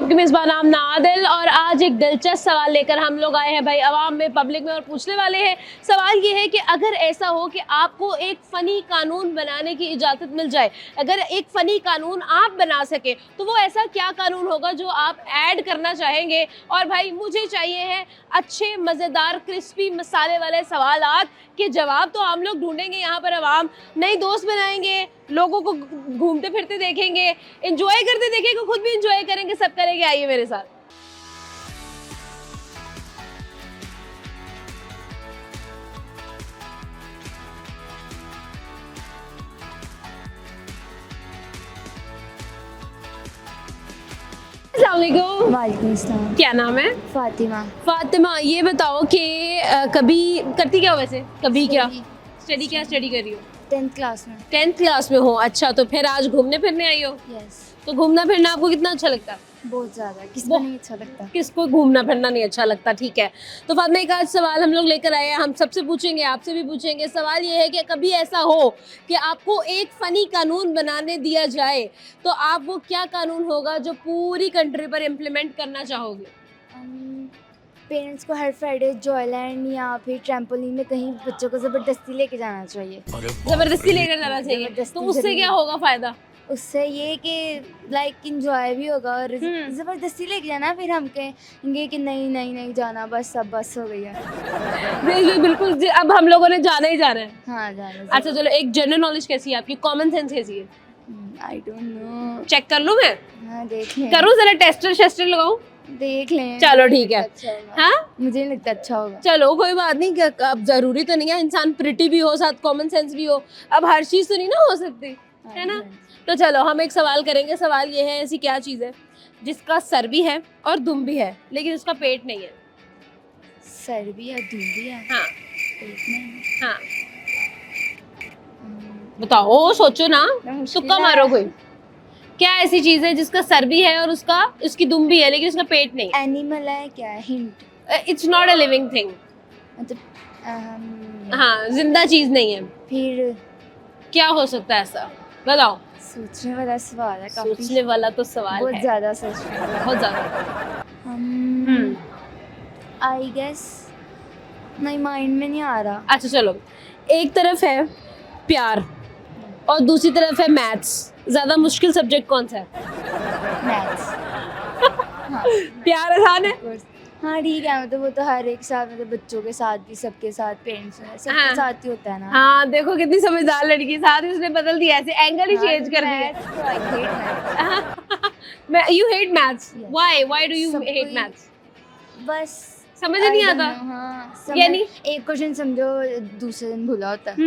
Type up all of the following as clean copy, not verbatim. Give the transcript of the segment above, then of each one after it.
आपकी मेज़बान नाम नादिल और आज एक दिलचस्प सवाल लेकर हम लोग आए हैं भाई अवाम में, पब्लिक में और पूछने वाले हैं। सवाल ये है कि अगर ऐसा हो कि आपको एक फ़नी कानून बनाने की इजाज़त मिल जाए, अगर एक फ़नी कानून आप बना सके तो वो ऐसा क्या कानून होगा जो आप ऐड करना चाहेंगे। और भाई मुझे चाहिए है अच्छे मज़ेदार क्रिस्पी मसाले वाले सवालात के जवाब तो हम लोग ढूंढेंगे यहाँ पर। अवाम नई दोस्त बनाएंगे, लोगों को घूमते फिरते देखेंगे, एंजॉय करते देखेंगे, खुद भी एंजॉय करेंगे, सब करेंगे। आइए मेरे साथ। अस्सलामुअलैकुम। वालेकुम अस्सलाम। क्या नाम है? फातिमा। फातिमा, ये बताओ कि कभी करती क्या हो वैसे? कभी क्या स्टडी कर रही हो? 10th क्लास में। 10th क्लास में हो? अच्छा, तो फिर आज घूमने फिरने आई हो? यस। तो घूमना फिरना आपको कितना अच्छा लगता है? बहुत ज़्यादा। किसको नहीं अच्छा लगता? किसको घूमना फिरना नहीं अच्छा लगता? ठीक है, तो फातिमा एक आज सवाल हम लोग लेकर आए हैं, हम सबसे पूछेंगे, आपसे भी पूछेंगे। सवाल ये है कि कभी ऐसा हो कि आपको एक फ़नी कानून बनाने दिया जाए तो आप वो क्या कानून होगा जो पूरी कंट्री पर इम्प्लीमेंट करना चाहोगे? पेरेंट्स को हर फ्राइडे जॉयलैंड या फिर ट्रैम्पोलिन में कहीं बच्चों को ज़बरदस्ती लेके जाना चाहिए। जबरदस्ती लेकर जाना चाहिए, तो उससे क्या होगा फायदा? उससे ये कि लाइक इंजॉय भी होगा और ज़बरदस्ती लेके जाना, फिर हम कहेंगे कि नहीं नहीं नहीं जाना, बस अब बस हो गई है। बिल्कुल अब हम लोगों ने जाना ही जाना है। हाँ जाना। अच्छा चलो, एक जनरल नॉलेज कैसी है आपकी, कॉमन सेंस कैसी है? I don't know. चेक कर लूं मैं? हाँ देख लें। करूं जरा, टेस्टर लगाऊं? देख लें। चलो ठीक है। अच्छा होगा। हाँ मुझे नहीं लगता अच्छा होगा। चलो कोई बात नहीं, अब जरूरी तो नहीं है इंसान प्रिटी भी हो साथ कॉमन सेंस भी हो, अब हर चीज तो नहीं ना हो सकती है ना। तो चलो हम एक सवाल करेंगे। सवाल ये है, ऐसी क्या चीज़ है जिसका सर भी है और दुम भी है लेकिन उसका पेट नहीं है? सर भी है, दूध भी है, हाँ पेट में। हाँ, बताओ, सोचो ना, तुक्का मारो कोई। क्या ऐसी चीज़ है जिसका सर भी है और उसकी दुम भी है लेकिन उसका पेट नहीं? एनिमल है क्या? Hint. It's not a living thing. मतलब हाँ, जिंदा चीज़ नहीं है। फिर क्या हो सकता है ऐसा, बताओ। सोचने वाला सवाल है काफी। सोचने वाला तो सवाल बहुत है, ज्यादा सोचने वाला। बहुत ज्यादा। आई गेस नहीं, माइंड में नहीं आ रहा। अच्छा चलो, एक तरफ है प्यार और दूसरी तरफ है मैथ्स, ज्यादा मुश्किल सब्जेक्ट कौन सा है? मैथ्स। हाँ प्यार आसान है। हाँ ठीक है, मतलब वो तो हर एक साथ, मतलब बच्चों के साथ भी, सबके साथ, पेरेंट्स में सबके हाँ। साथ ही होता है ना। हाँ देखो कितनी समझदार लड़की, साथ ही उसने बदल दिया, ऐसे एंगल ही चेंज कर दिया। तो I hate maths. You hate maths? Yes. Why do you सब हेट कोई- मैथ्स? बस समझ नहीं I don't आता। know, हाँ यानी? एक क्वेश्चन समझो, दूसरे दिन भूला होता है।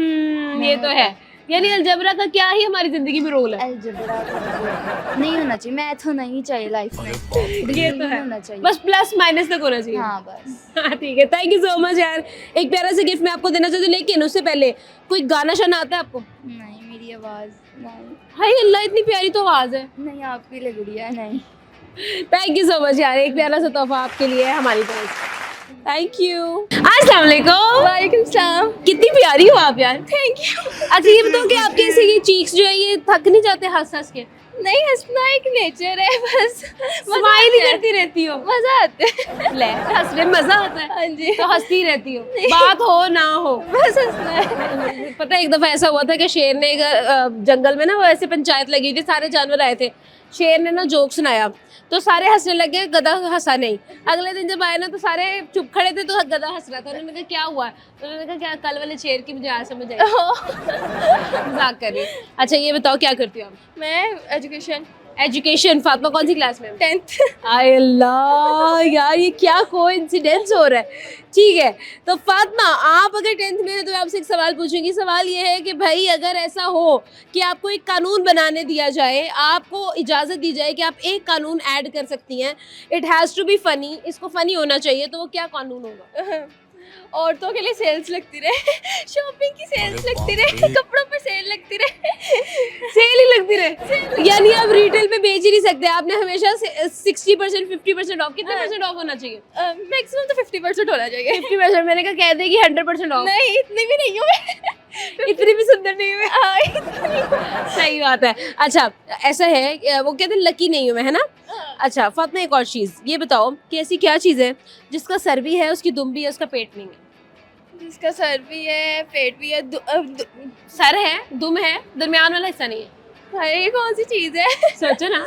ये तो है। यानी अलजबरा का क्या ही हमारी जिंदगी में रोल है? अलजेब्रा नहीं होना चाहिए, मैथ होना ही चाहिए लाइफ में। ये तो है, होना चाहिए। बस प्लस माइनस तक होना चाहिए। हाँ बस। हाँ ठीक है, थैंक यू सो मच यार। एक प्यारा सा गिफ्ट मैं आपको देना चाहती हूँ, लेकिन उससे पहले कोई गाना शाना आता है आपको? नहीं मेरी आवाज़ नहीं। हाय अल्लाह, इतनी प्यारी तो आवाज़ है। नहीं आपकी लग रही है। नहीं थैंक यू सो मच यार, एक प्यारा सा तोहफा आपके लिए है हमारी तरफ से। Thank you. अस्सलाम वालेकुम। वालेकुम सलाम। कितनी प्यारी हो आप यार। Thank you. अच्छा ये बताओ कि आपके ऐसे ये चीक्स जो है ये थक नहीं जाते हंस हंस के? नहीं, हंसना एक नेचर है, बस स्माइल ही करती रहती हो? मजा आता है। ले, हंसने में मजा आता है। हाँ जी। तो हंसती रहती हो, बात हो ना हो। बस हंसना है। पता है एक दफा ऐसा हुआ था कि शेर ने जंगल में ना, वो ऐसे पंचायत लगी थी, सारे जानवर आए थे, शेर ने ना जोक सुनाया तो सारे हंसने लगे, गधा हंसा नहीं। अगले दिन जब आए ना तो सारे चुप खड़े थे तो गधा हंस रहा था। उन्होंने कहा क्या हुआ? तो उन्होंने कहा क्या कल वाले शेर की मुझे आज समझ आई। मजाक कर रही। अच्छा ये बताओ क्या करती हो आप? मैं एजुकेशन। फातिमा कौन सी क्लास में? 10th। आय अल्लाह यार, ये क्या कोइंसिडेंस हो रहा है। ठीक है, तो फातिमा आप अगर 10th में है तो मैं आपसे एक सवाल पूछूंगी। सवाल ये है कि भाई अगर ऐसा हो कि आपको एक कानून बनाने दिया जाए, आपको इजाज़त दी जाए कि आप एक कानून ऐड कर सकती हैं, it has to be funny, इसको फ़नी होना चाहिए, तो वो क्या कानून होगा? औरतों के लिए सेल्स लगती रहे, शॉपिंग की सेल्स लगती रहे, कपड़ों पर सेल लगती रहे, सेल ही लगती रहे। यानी आप रिटेल में बेच ही नहीं सकते, आपने हमेशा 60% 50% ऑफ। कितने परसेंट ऑफ होना चाहिए? मैक्सिमम तो 50% होना चाहिए। 50%। मैंने कहा कह दे कि 100% ऑफ। नहीं इतनी भी नहीं हूँ मैं। इतनी भी सुंदर नहीं हुई। सही बात है। अच्छा ऐसा है, वो कहते हैं लकी नहीं हूँ मैं, है ना? अच्छा फातिमा, एक और चीज़ ये बताओ कि ऐसी क्या चीज़ है जिसका सर भी है, उसकी दुम भी है, उसका पेट नहीं है? जिसका सर भी है, पेट भी है, सर है, दुम है, दरमियान वाला हिस्सा नहीं है। भाई कौन सी चीज है? सोचो ना,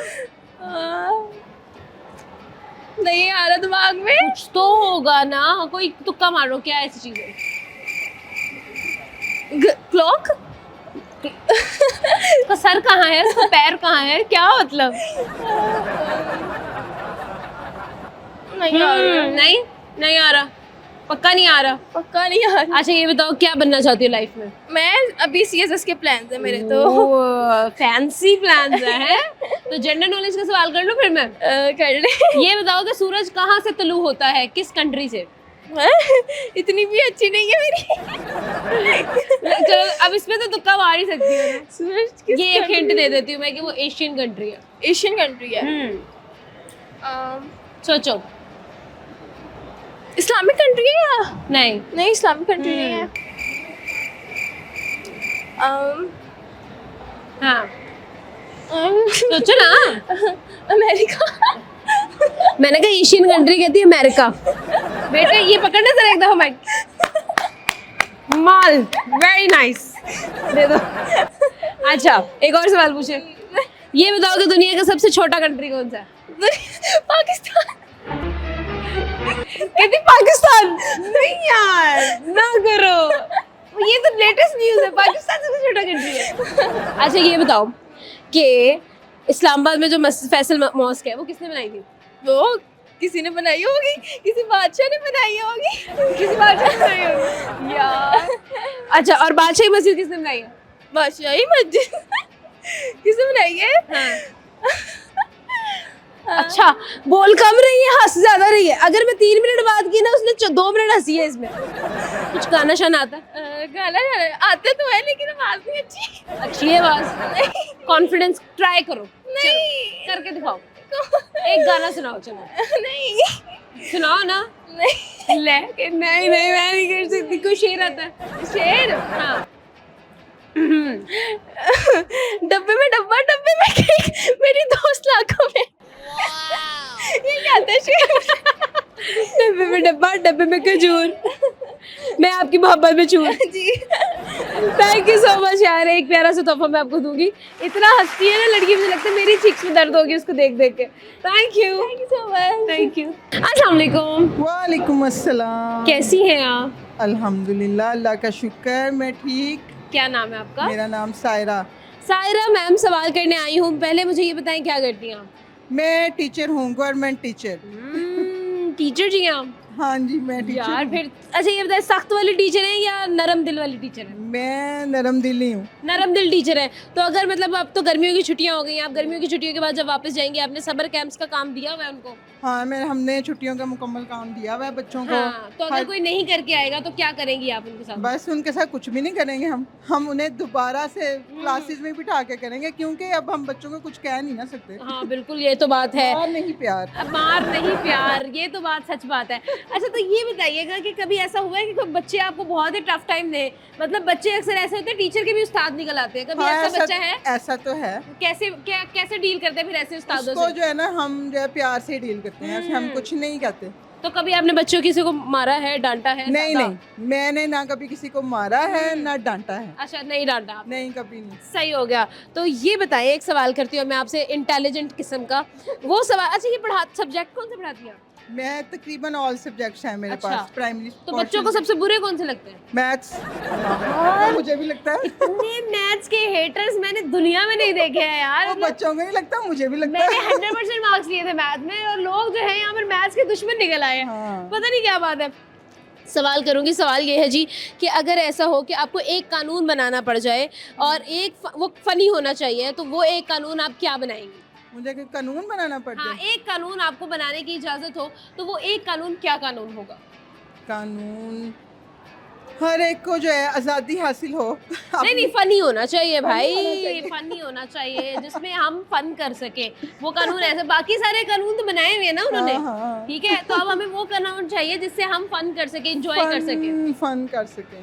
नहीं आ रहा दिमाग में। कुछ तो होगा ना, कोई तुक्का मारो, क्या ऐसी चीज़ है? क्लॉक। उसका सर कहाँ है, उसका पैर कहाँ है, क्या मतलब? नहीं आ रहा, नहीं, नहीं आ रहा, पक्का नहीं आ रहा। पक्का नहीं आ रहा। अच्छा ये बताओ क्या बनना चाहती हो लाइफ में? मैं अभी सीएसएस के प्लान है मेरे तो। फैंसी प्लान्स है। तो जनरल नॉलेज का सवाल कर लूं फिर मैं? कर ले। ये बताओ कि सूरज कहाँ से तुलू होता है, किस कंट्री से? इतनी भी अच्छी नहीं है मेरी। चलो अब इसमें तो तुक्का मार ही सकती हो ना। सूरज किस ये एक country हिंट दे देती हूँ मैं कि वो एशियन कंट्री है। एशियन कंट्री है। सोचो। इस्लामिक कंट्री है या नहीं, नहीं? इस्लामिक कंट्री नहीं है। हाँ सोचो ना। अमेरिका। मैंने कहा एशियन कंट्री, कहती है अमेरिका। बेटे ये पकड़ना जरा एक दफा माइक। माल, वेरी नाइस, दे दो। अच्छा एक और सवाल पूछे, ये बताओ कि दुनिया का सबसे छोटा कंट्री कौन सा है? पाकिस्तान। कहती पाकिस्तान। नहीं यार, ना करो, ये तो लेटेस्ट न्यूज़ है, पाकिस्तान सबसे छोटा कंट्री है। अच्छा ये बताओ कि इस्लामाबाद में जो फैसल मॉस्क है वो किसने बनाई थी? वो किसी ने बनाई होगी, किसी बादशाह ने बनाई होगी। किसी बादशाह ने बनाई होगी यार। अच्छा और बादशाही मस्जिद किसने बनाई है? बादशाही मस्जिद किसने बनाई है? अच्छा बोल कम रही है, हंस ज्यादा रही है। अगर मैं 3 मिनट बात की ना, उसने 2 मिनट हंसी है इसमें। कुछ गाना शाना आता है? गाना आते तो है लेकिन आवाज नहीं अच्छी। अच्छी है आवाज, कॉन्फिडेंस ट्राई करो। नहीं करके दिखाओ, एक गाना सुनाओ। चलो नहीं सुनाओ ना। नहीं ले नहीं नहीं मैं नहीं कर सकती। कोई शेर आता है? शेर। हाँ। डब्बे में डब्बा, डब्बे में केक, मेरी दोस्त लाखों में। ये क्या था शेर? डब्बे में डब्बा, डब्बे में खजूर, मैं आपकी मोहब्बत में चूर। जी। थैंक यू सो मच यार, एक प्यारा सा तोहफा मैं आपको दूंगी। इतना हंसती है ना लड़की, मुझे लगता है मेरी चिक्स में दर्द होगी उसको देख देख के। Thank you so much. Thank you. अस्सलाम वालेकुम। वालेकुम अस्सलाम। कैसी हैं आप? अल्हम्दुलिल्लाह, अल्लाह का शुक्र, मैं ठीक। क्या नाम है आपका? मेरा नाम सायरा। सायरा मैम, सवाल करने आई हूँ। पहले मुझे ये बताएं क्या करती हैं आप? मैं टीचर हूँ, गवर्नमेंट टीचर। टीचर जी हैं आप? हाँ जी, मैं टीचर यार हूँ। फिर अच्छा ये बताएं, सख्त वाली टीचर हैं या नरम दिल वाली टीचर हैं? मैं नरम दिली हूँ। नरम दिल टीचर है। तो अगर मतलब अब तो गर्मियों की छुट्टियां हो गई हैं, आप गर्मियों की छुट्टियों के बाद जब वापस जाएंगे, आपने समर कैंप्स का काम दिया हुआ है उनको? हाँ, हमने छुट्टियों का मुकम्मल काम दिया हुआ है बच्चों को। हाँ, तो अगर कोई नहीं करके आएगा तो क्या करेंगी आप उनके साथ? बस उनके साथ कुछ भी नहीं करेंगे हम उन्हें दोबारा से क्लासेस में बिठा के करेंगे, क्योंकि अब हम बच्चों को कुछ कह नहीं ना सकते। हाँ बिल्कुल, ये तो बात है। और नहीं प्यार। अब मार नहीं प्यार, ये तो बात सच बात है। अच्छा तो ये बताइएगा कि कभी ऐसा हुआ है कि कोई बच्चे आपको बहुत ही टफ टाइम दे? मतलब बच्चे अक्सर ऐसे होते हैं, टीचर के भी उस्ताद निकल आते हैं। कभी हाँ, ऐसा बच्चा है? ऐसा तो है। कैसे डील करते हैं फिर ऐसे उस्तादों उसको से? जो है ना, हम जो है प्यार से डील करते हैं, हम कुछ नहीं कहते। तो कभी आपने बच्चों किसी को मारा है, डांटा है? नहीं ज्यादा? नहीं, मैंने ना कभी किसी को मारा है ना डांटा है। अच्छा नहीं डांटा आपने? नहीं, कभी नहीं। सही हो गया। तो ये बताइए, एक सवाल करती हूँ मैं आपसे इंटेलिजेंट किस्म का। वो सवाल, अच्छा ये सब्जेक्ट कौन से पढ़ाती हैं आप? मैं तकरीबन ऑल सब्जेक्ट्स हैं मेरे अच्छा। पास, प्राइमरी। तो बच्चों को सबसे बुरे कौन से लगते हैं? मैथ्स। मुझे भी लगता है। इतने मैथ्स के हेटर्स मैंने दुनिया में नहीं देखे हैं यार। वो बच्चों को नहीं लगता, मुझे भी लगता मैंने है। 100% मार्क्स लिए थे मैथ में, और लोग जो है यहाँ पर मैथ्स के दुश्मन निकल आए हैं। हाँ। पता नहीं क्या बात है। सवाल करूंगी, सवाल ये है जी कि अगर ऐसा हो कि आपको एक कानून बनाना पड़ जाए और वो फनी होना चाहिए, तो वो एक कानून आप क्या बनाएंगी? मुझे कोई कानून बनाना पड़ता हाँ, है। एक कानून आपको बनाने की इजाजत हो, तो वो एक कानून क्या कानून होगा? कानून हर एक को जो है आज़ादी हासिल हो। नहीं फनी होना चाहिए भाई, होना चाहिए। फनी होना चाहिए जिसमें हम फन कर सके। वो कानून ऐसे, बाकी सारे कानून तो बनाए हुए हैं ना उन्होंने, हाँ, हाँ। ठीक है? तो अब हमें वो कानून चाहिए जिससे हम फन कर सके, एंजॉय कर सके। फन कर सके।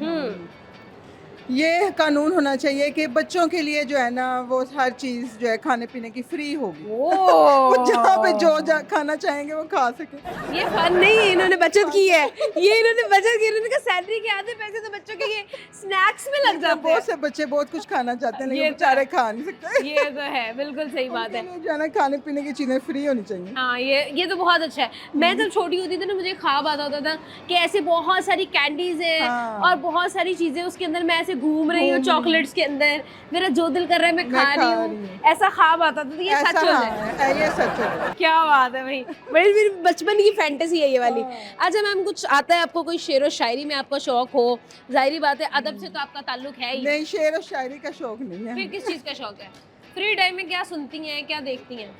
ये कानून होना चाहिए कि बच्चों के लिए जो है ना वो हर चीज़ जो है खाने पीने की फ्री होगी। वो जहाँ पे जो खाना चाहेंगे वो खा सके। ये फन नहीं है, इन्होंने बचत की है, ये इन्होंने बचत की, इन्होंने कहा सैलरी के आधे पैसे तो बच्चों के ये स्नैक्स में लग जाते बहुत से बच्चे बहुत कुछ खाना चाहते हैं ये लेकिन तो बेचारे खा नहीं सकते। हैं। ये तो है, बिल्कुल सही बात है। उनके लिए जो है ना खाने पीने की चीज़ें फ्री होनी चाहिए। हाँ, ये तो बहुत अच्छा है। मैं जब छोटी होती थी ना, मुझे ख्वाब आता होता था कि ऐसे बहुत सारी कैंडीज है हाँ। और बहुत सारी चीजें उसके अंदर, मैं ऐसे घूम रही हूँ चॉकलेट्स के अंदर, मेरा जो दिल कर रहा है मैं खा रही हूँ, ऐसा ख्वाब आता था। तो ये सच हो जाए। ये सच है। क्या बात है भाई, बड़ी मेरी बचपन की फैंटेसी है ये वाली। अच्छा मैम, कुछ आता है आपको, कोई शेर व शायरी में आपका शौक हो? जाहिर बात है अदब से तो आपका ताल्लुक है ही। नहीं, शेर और शायरी का शौक नहीं है। फिर किस चीज़ का शौक है? फ्री टाइम में क्या सुनती हैं, क्या देखती हैं?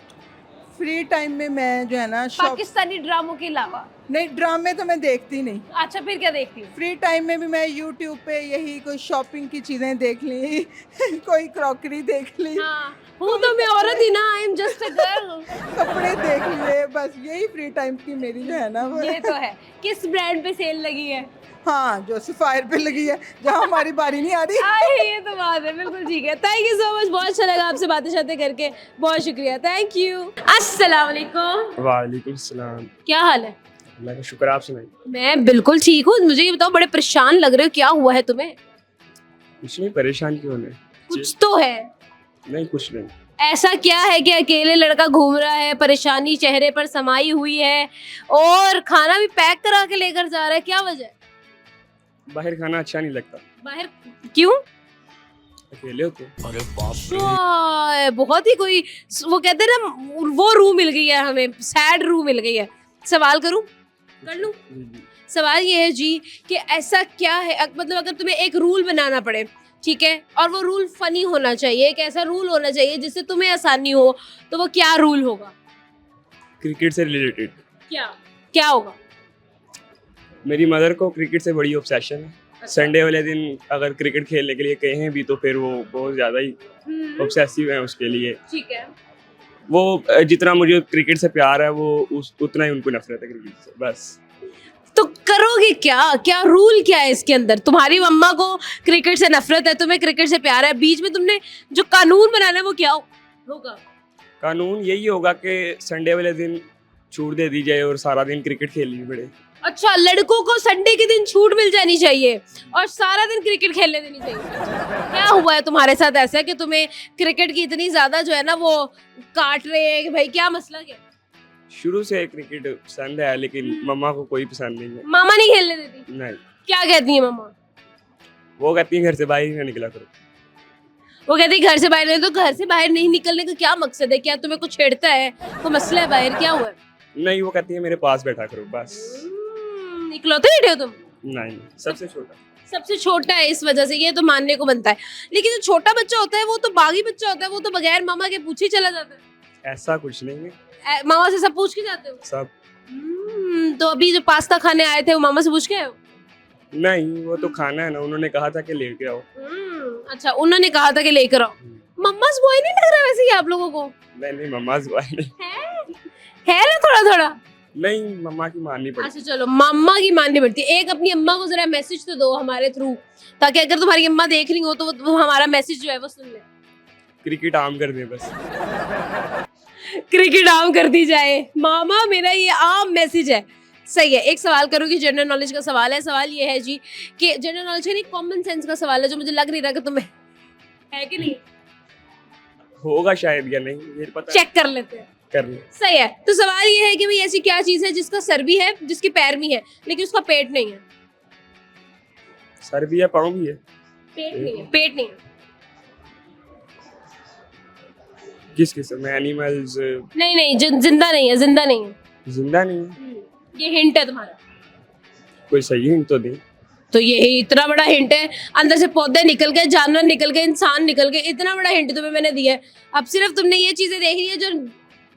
फ्री टाइम में मैं जो है ना पाकिस्तानी ड्रामों के अलावा? नहीं, ड्रामे तो मैं देखती नहीं। अच्छा, फिर क्या देखती हूँ? फ्री टाइम में भी मैं यूट्यूब पे यही कोई शॉपिंग की चीज़ें देख ली कोई क्रॉकरी देख ली, हाँ, हूँ तो मैं औरत ही ना, I am just a girl. कपड़े देख लिए, बस यही फ्री टाइम की मेरी जो है ना वो ये तो है। किस ब्रांड पे सेल लगी है? हाँ, जो सफायर पे लगी है, जहाँ हमारी बारी नहीं आ रही। आए, ये तो बात है, बिल्कुल ठीक है। थैंक यू सो मच, बहुत अच्छा लगा आपसे बातें शातें करके, बहुत शुक्रिया, थैंक यू। अस्सलाम वालेकुम। वालेकुम सलाम। क्या हाल है? अल्लाह का शुक्र, आप सुनाइए। मैं बिल्कुल ठीक हूँ। मुझे ये बताओ, बड़े परेशान लग रहे हो, क्या हुआ है तुम्हें? कुछ नहीं, परेशान क्यों होने? कुछ तो है। नहीं, कुछ नहीं। ऐसा क्या है कि अकेले लड़का घूम रहा है, परेशानी चेहरे पर समाई हुई है और खाना भी पैक करा के लेकर जा रहा है, क्या वजह है? बाहर खाना अच्छा नहीं लगता, बाहर क्यों? अकेले होते। बहुत ही कोई, वो कहते हैं ना, वो रूह मिल गई है हमें, सैड रूह मिल गई है। सवाल करूं? कर लूं? सवाल ये है जी कि ऐसा क्या है, मतलब अगर तुम्हें एक रूल बनाना पड़े, ठीक है, और वो रूल फनी होना चाहिए, एक ऐसा रूल होना चाहिए जिससे तुम्हें आसानी हो, तो वो क्या रूल होगा? क्रिकेट से रिलेटेड। क्या क्या होगा? मेरी मदर को क्रिकेट से बड़ी ऑब्सेशन है। संडे वाले दिन अगर क्रिकेट खेलने के लिए कहें भी तो फिर वो बहुत ज़्यादा ही ऑब्सेसिव है उसके लिए। ठीक है। वो जितना मुझे क्रिकेट से प्यार है वो उतना ही उनको नफरत है क्रिकेट से, बस। तो करोगे क्या? क्या रूल क्या है इसके अंदर? तुम्हारी मम्मा को क्रिकेट से नफरत है, तुम्हें क्रिकेट से प्यार है, बीच में तुमने जो कानून बनाना है वो क्या होगा? कानून यही होगा कि संडे वाले दिन छूट दे दी जाए और सारा दिन क्रिकेट खेलनी पड़े। अच्छा, लड़कों को संडे के दिन छूट मिल जानी चाहिए और सारा दिन क्रिकेट खेलने देनी चाहिए। क्या हुआ है तुम्हारे साथ ऐसा कि तुम्हें क्रिकेट की इतनी ज्यादा जो है ना वो काट रहे हैं कि भाई क्या मसला क्या? शुरू से क्रिकेट पसंद है लेकिन मम्मा को कोई पसंद नहीं है। मामा नहीं खेलने देती? नहीं, क्या कहती है मम्मा? वो कहती है घर से बाहर ही ना निकला करो। वो कहती है घर से बाहर नहीं, तो घर से बाहर नहीं निकलने का क्या मकसद है? क्या तुम्हें कुछ छेड़ता है, तो मसला है बाहर, क्या हुआ है? नहीं, वो कहती है मेरे पास बैठा करो बस। इकलौते बेटे हो तुम? नहीं, सबसे छोटा। सबसे छोटा है, इस वजह से ये तो मानने को बनता है। लेकिन जो छोटा बच्चा होता है वो तो बागी बच्चा होता है, वो तो बगैर मामा के पूछे चला जाता है। ऐसा कुछ नहीं है, मामा से सब पूछ के जाते हो? सब। तो अभी जो पास्ता खाने आए थे वो मामा से पूछ के आए हो? नहीं, वो तो खाना है ना, उन्होंने कहा था कि लेके आओ। अच्छा, उन्होंने कहा था कि लेकर आओ। मम्मा's बॉय नहीं लग रहा वैसे ही आप लोगों को? नहीं, मम्मा's बॉय नहीं है ना, थोड़ा थोड़ा। नहीं, मम्मा की माननी पड़ती। अच्छा चलो, मम्मा की माननी पड़ती है। एक अपनी अम्मा को जरा मैसेज तो दो हमारे थ्रू, ताकि अगर तुम्हारी अम्मा देख रही हो तो वो हमारा मैसेज जो है वो सुन ले। क्रिकेट आम कर दे बस। क्रिकेट आम कर दी जाए, मामा मेरा ये आम मैसेज है। सही है। एक सवाल करूँगी, जनरल नॉलेज का सवाल है। सवाल ये है जी कि जनरल नॉलेज है नहीं, कॉमन सेंस का सवाल है, जो मुझे लग नहीं रहा कि तुम्हें है कि नहीं। होगा शायद या नहीं, ये पता चेक कर लेते हैं। कर ले। सही है। तो सवाल ये है कि भाई ऐसी क्या चीज है जिसका सर भी है, जिसके पैर भी है, लेकिन उसका पेट नहीं है? सर भी है, पाँव भी है, पेट नहीं है। पेट नहीं है। किस किस्म में? एनिमल्स? नहीं नहीं, जिंदा नहीं है, जिंदा नहीं है। जिंदा नहीं है। ये हिंट है तुम्हारा। कोई सही हिंट तो दे। तो ये इतना बड़ा हिंट है, अंदर से पौधे निकल गए, जानवर निकल गए, इंसान निकल गए, इतना बड़ा हिंट तुम्हें मैंने दिया है। अब सिर्फ तुमने ये चीजें देखनी है जो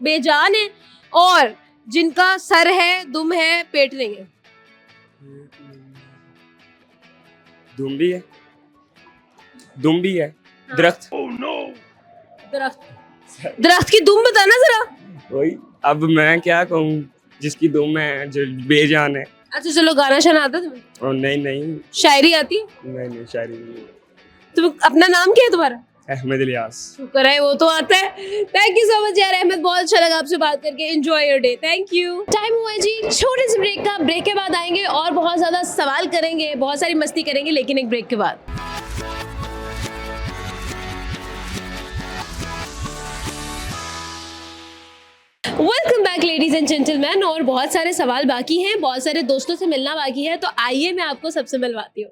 बेजान है और जिनका सर है, दुम है, पेट नहीं है। दुम भी है, दुम भी है। दरख्त। दरख्त की दुम बताना जरा। वही, अब मैं क्या कहूँ, जिसकी दुम है, जो बेजान है। अच्छा चलो, गाना शाना आता है तुम्हें? और नहीं, शायरी आती है? नहीं, शायरी नहीं। तुम अपना नाम क्या है तुम्हारा? अहमद इलियास। शुक्र है वो तो आता है। थैंक यू सो मच यार अहमद, बहुत अच्छा लगा आपसे बात करके। Enjoy your day. Thank you. Time हुआ है जी छोटे से ब्रेक का। ब्रेक के बाद आएंगे और बहुत ज़्यादा सवाल करेंगे, बहुत सारी मस्ती करेंगे, लेकिन एक ब्रेक के बाद। Welcome back ladies and gentleman. और बहुत सारे सवाल बाकी हैं, बहुत सारे दोस्तों से मिलना बाकी है, तो आइए मैं आपको सबसे मिलवाती हूँ।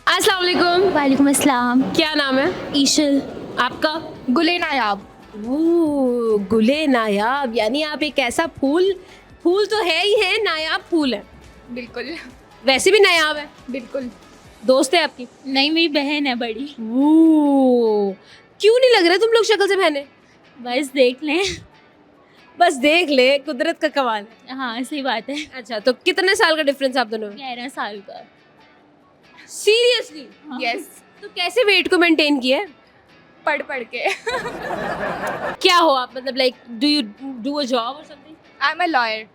अस्सलाम वालेकुम। वालेकुम अस्सलाम। क्या नाम है? ईशल। आपका? गुले नायाब। ओह, गुले नायाब, यानी आप एक ऐसा फूल तो है ही है, नायाब फूल है। बिल्कुल वैसे भी नायाब है। बिल्कुल। दोस्त है आपकी? नहीं, मेरी बहन है बड़ी। ओह, क्यों नहीं लग रहे तुम लोग शक्ल से बहने? बस देख लें। बस देख ले, कुदरत का कमाल है। हाँ सही बात है। अच्छा, तो कितने साल का डिफरेंस आप दोनों में? 11 साल का। सीरियसली? यस। तो कैसे वेट को मेंटेन किया है? पढ़ पढ़ के। क्या हो आप, मतलब like do you do a job और something? I am a lawyer.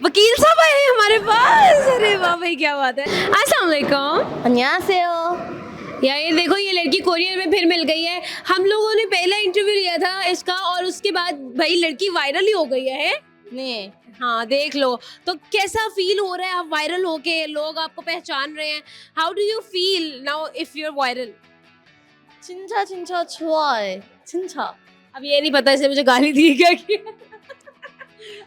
वकील साहब आए हैं हमारे पास। अरे वाह भाई, क्या बात है। अस्सलाम वालेकुम। अन्यासेओ। यार ये देखो, ये लड़की कोरियर में फिर मिल गई है। हम लोगों ने पहला इंटरव्यू लिया था इसका और उसके बाद भाई लड़की वायरल ही हो गई है। नहीं, हाँ देख लो, तो कैसा फील हो रहा है आप वायरल होके, लोग आपको पहचान रहे हैं? How do you feel now if you are viral? चिंचा चिंचा छुआए चिंचा। अब ये नहीं पता इसे मुझे गाली दी क्या कि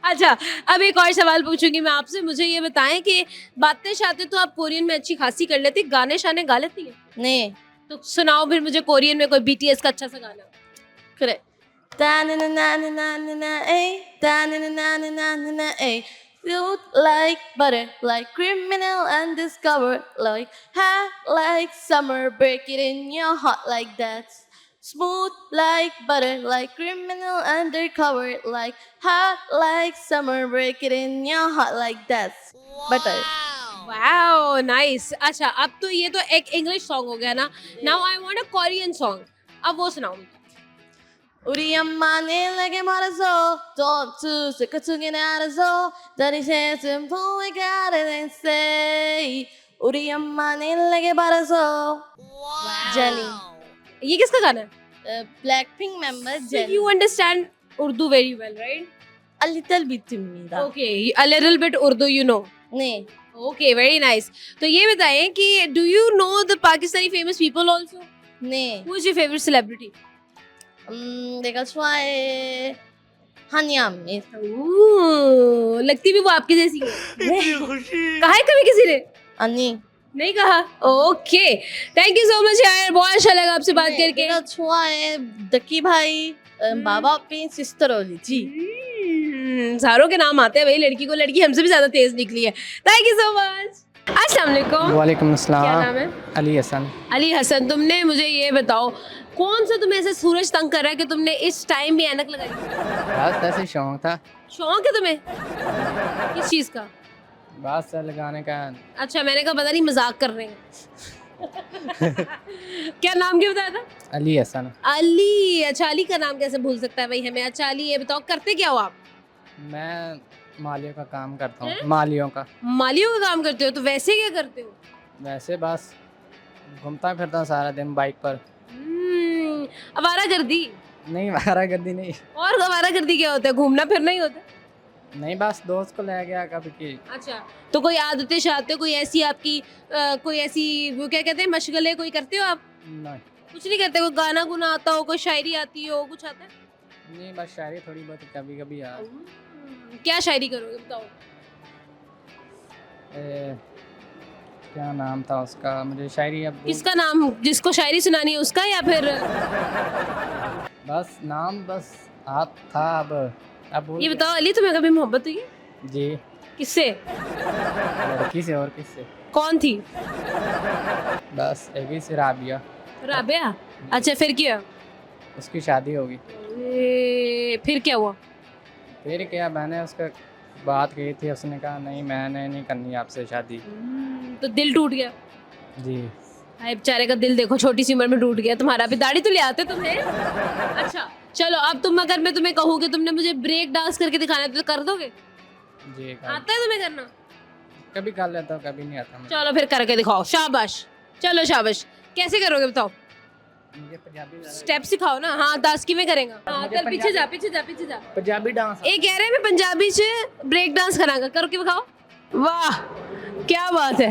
अच्छा, अब एक और सवाल पूछूंगी मैं आपसे। मुझे ये बताएं कि बातें शातें तो आप कोरियन में अच्छी खासी कर लेती, गाने शाने गा लेती है? नहीं तो सुनाओ फिर मुझे कोरियन में कोई बीटीएस का अच्छा सा गाना। करे। Float like butter, like criminal undiscovered, like hot like summer, break it in your heart like that. Smooth like butter, like criminal undercover, like hot like summer, break it in your heart like that. Butter. Wow nice. अच्छा, अब तो ये तो एक English song हो गया ना। Now I want a Korean song, अब वो सुनाओ। 우리 엄마는 내게 말해줘 Don't choose 그중에 알아서 다리 세슴 후회가는 say 우리 엄마는 내게 말해줘 Jenny. ये किसका गाना है? Blackpink member So Jenny. you understand Urdu very well, right? A little bit 입니다. Okay, a little bit Urdu you know. 네. Okay, very nice. तो ये बताएं कि do you know the Pakistani famous people also? 네. Who is your favorite celebrity? 내가 좋아해 한이암. Ooh, लगती भी वो आपकी जैसी है। कहा है कभी किसी ने? 아니. नहीं कहा। Okay, thank you so much यार, बहुत अच्छा लगा आपसे बात करके। 내가 좋아해 दकी भाई बाबा अपनी सिस्टर होली जी। सारों के नाम आते हैं भाई, लड़की को लड़की हमसे भी ज्यादा तेज निकली है। Thank you so much. अस्सलाम वालेकुम। वालेकुम अस्सलाम। क्या नाम है? अली हसन। अली हसन, तुमने मुझे ये बताओ, कौन सा तुम्हें ऐसे सूरज तंग कर रहा है कि तुमने इस टाइम भी ऐनक लगाई? बस ऐसे शौक था। शौक है तुम्हें किस चीज का? बस लगाने का। अच्छा, मैंने कहा पता नहीं मजाक कर रहे हैं। क्या नाम क्या बताया था? अली हसन। अली। अच्छा, अली का नाम कैसे भूल सकता है भाई हमें। अच्छा अली, ये बताओ करते क्या हो आप? मैं मालियों का काम करता हूँ। मालियों का। मालियों का काम करते हो? तो वैसे क्या करते हो? वैसे बस घूमता फिरता हूँ सारा दिन बाइक पर। आवारागर्दी? नहीं, आवारागर्दी नहीं। और आवारागर्दी क्या होता है? घूमना फिरना ही होता है? नहीं, बस दोस्त को ले गया कभी की। अच्छा, तो कोई आदतें शादतें कोई ऐसी आपकी कोई ऐसी वो क्या कहते हैं मशगले कोई करते हो आप? नहीं। कुछ नहीं करते? कोई गाना गुना आता हो, कोई शायरी आती हो, कुछ आता है? नहीं, बस शायरी थोड़ी बहुत कभी कभी यार। क्या शायरी करोगे बताओ? क्या नाम था उसका, मुझे शायरी अब किसका नाम? जिसको शायरी सुनानी है उसका, या फिर बस नाम बस आप था। अब ये बताओ अली, तुम्हें कभी मोहब्बत हुई है? जी। किससे? लड़की से। और किससे? कौन थी? बस एक ही से राबिया। राबिया। अच्छा, फिर क्या? उसकी शादी होगी। फिर क्या हुआ? फिर क्या, मैंने उसका बात की थी, उसने कहा नहीं मैंने नहीं करनी आपसे शादी। तो दिल टूट गया? जी। भाई बेचारे का दिल देखो, छोटी सी उम्र में टूट गया तुम्हारा भी। दाढ़ी तो ले आते तुम्हें। अच्छा चलो, अब तुम, अगर मैं तुम्हें कहूँ कि तुमने मुझे ब्रेक डांस करके दिखाना है तो कर दोगे? जी आता है तुम्हें करना? कभी कर लेता हूँ, कभी नहीं आता मुझे। चलो फिर करके दिखाओ, शाबाश। चलो शाबाश, कैसे करोगे बताओ? मुझे पंजाबी स्टेप सिखाओ ना। हाँ 10 की में करेंगा। हाँ मुझे चल पीछे जा, पीछे जा, पीछे जा। पंजाबी डांस ये कह रहे हैं मैं पंजाबी से ब्रेक डांस करांगा, करके दिखाओ। वाह क्या बात है।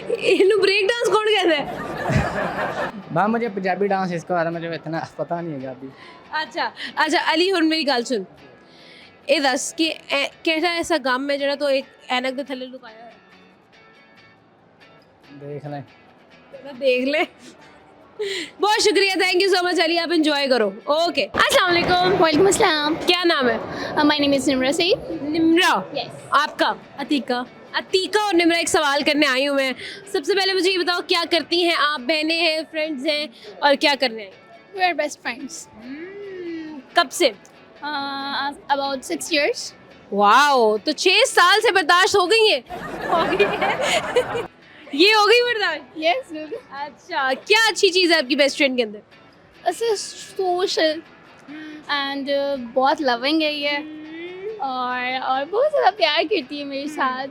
इन्हें ब्रेक डांस कौन कहता है? मां मुझे पंजाबी डांस इसके बारे में मुझे इतना पता नहीं है अभी। अच्छा अच्छा अली, हुण मेरी गल सुन। ये दस कि केड़ा ऐसा गम है जरा तो एक ऐनक दे थल्ले लुकाया है? देख लें। तो देख ले। बहुत शुक्रिया, thank you so much Ali, आप एंजॉय करो। ओके, अस्सलाम वालेकुम। वालेकुम अस्सलाम। क्या नाम है? My name is Nimra Saeed. Nimra. Yes. आपका? अतीका। अतीका और निम्रा एक सवाल करने आई हूँ मैं। सबसे पहले मुझे ये बताओ, क्या करती हैं आप? बहनें हैं, फ्रेंड्स हैं, और क्या करने आई? We are best friends. कब से? About 6 years। वाओ, तो 6 साल से बर्दाश्त हो गई है? हो गई है। ये हो गई बर्दाश्त? यस। अच्छा, क्या अच्छी चीज़ है आपकी बेस्ट फ्रेंड के अंदर? ऐसे सोशल एंड बहुत लविंग है ये, और बहुत ज़्यादा प्यार करती है मेरे साथ।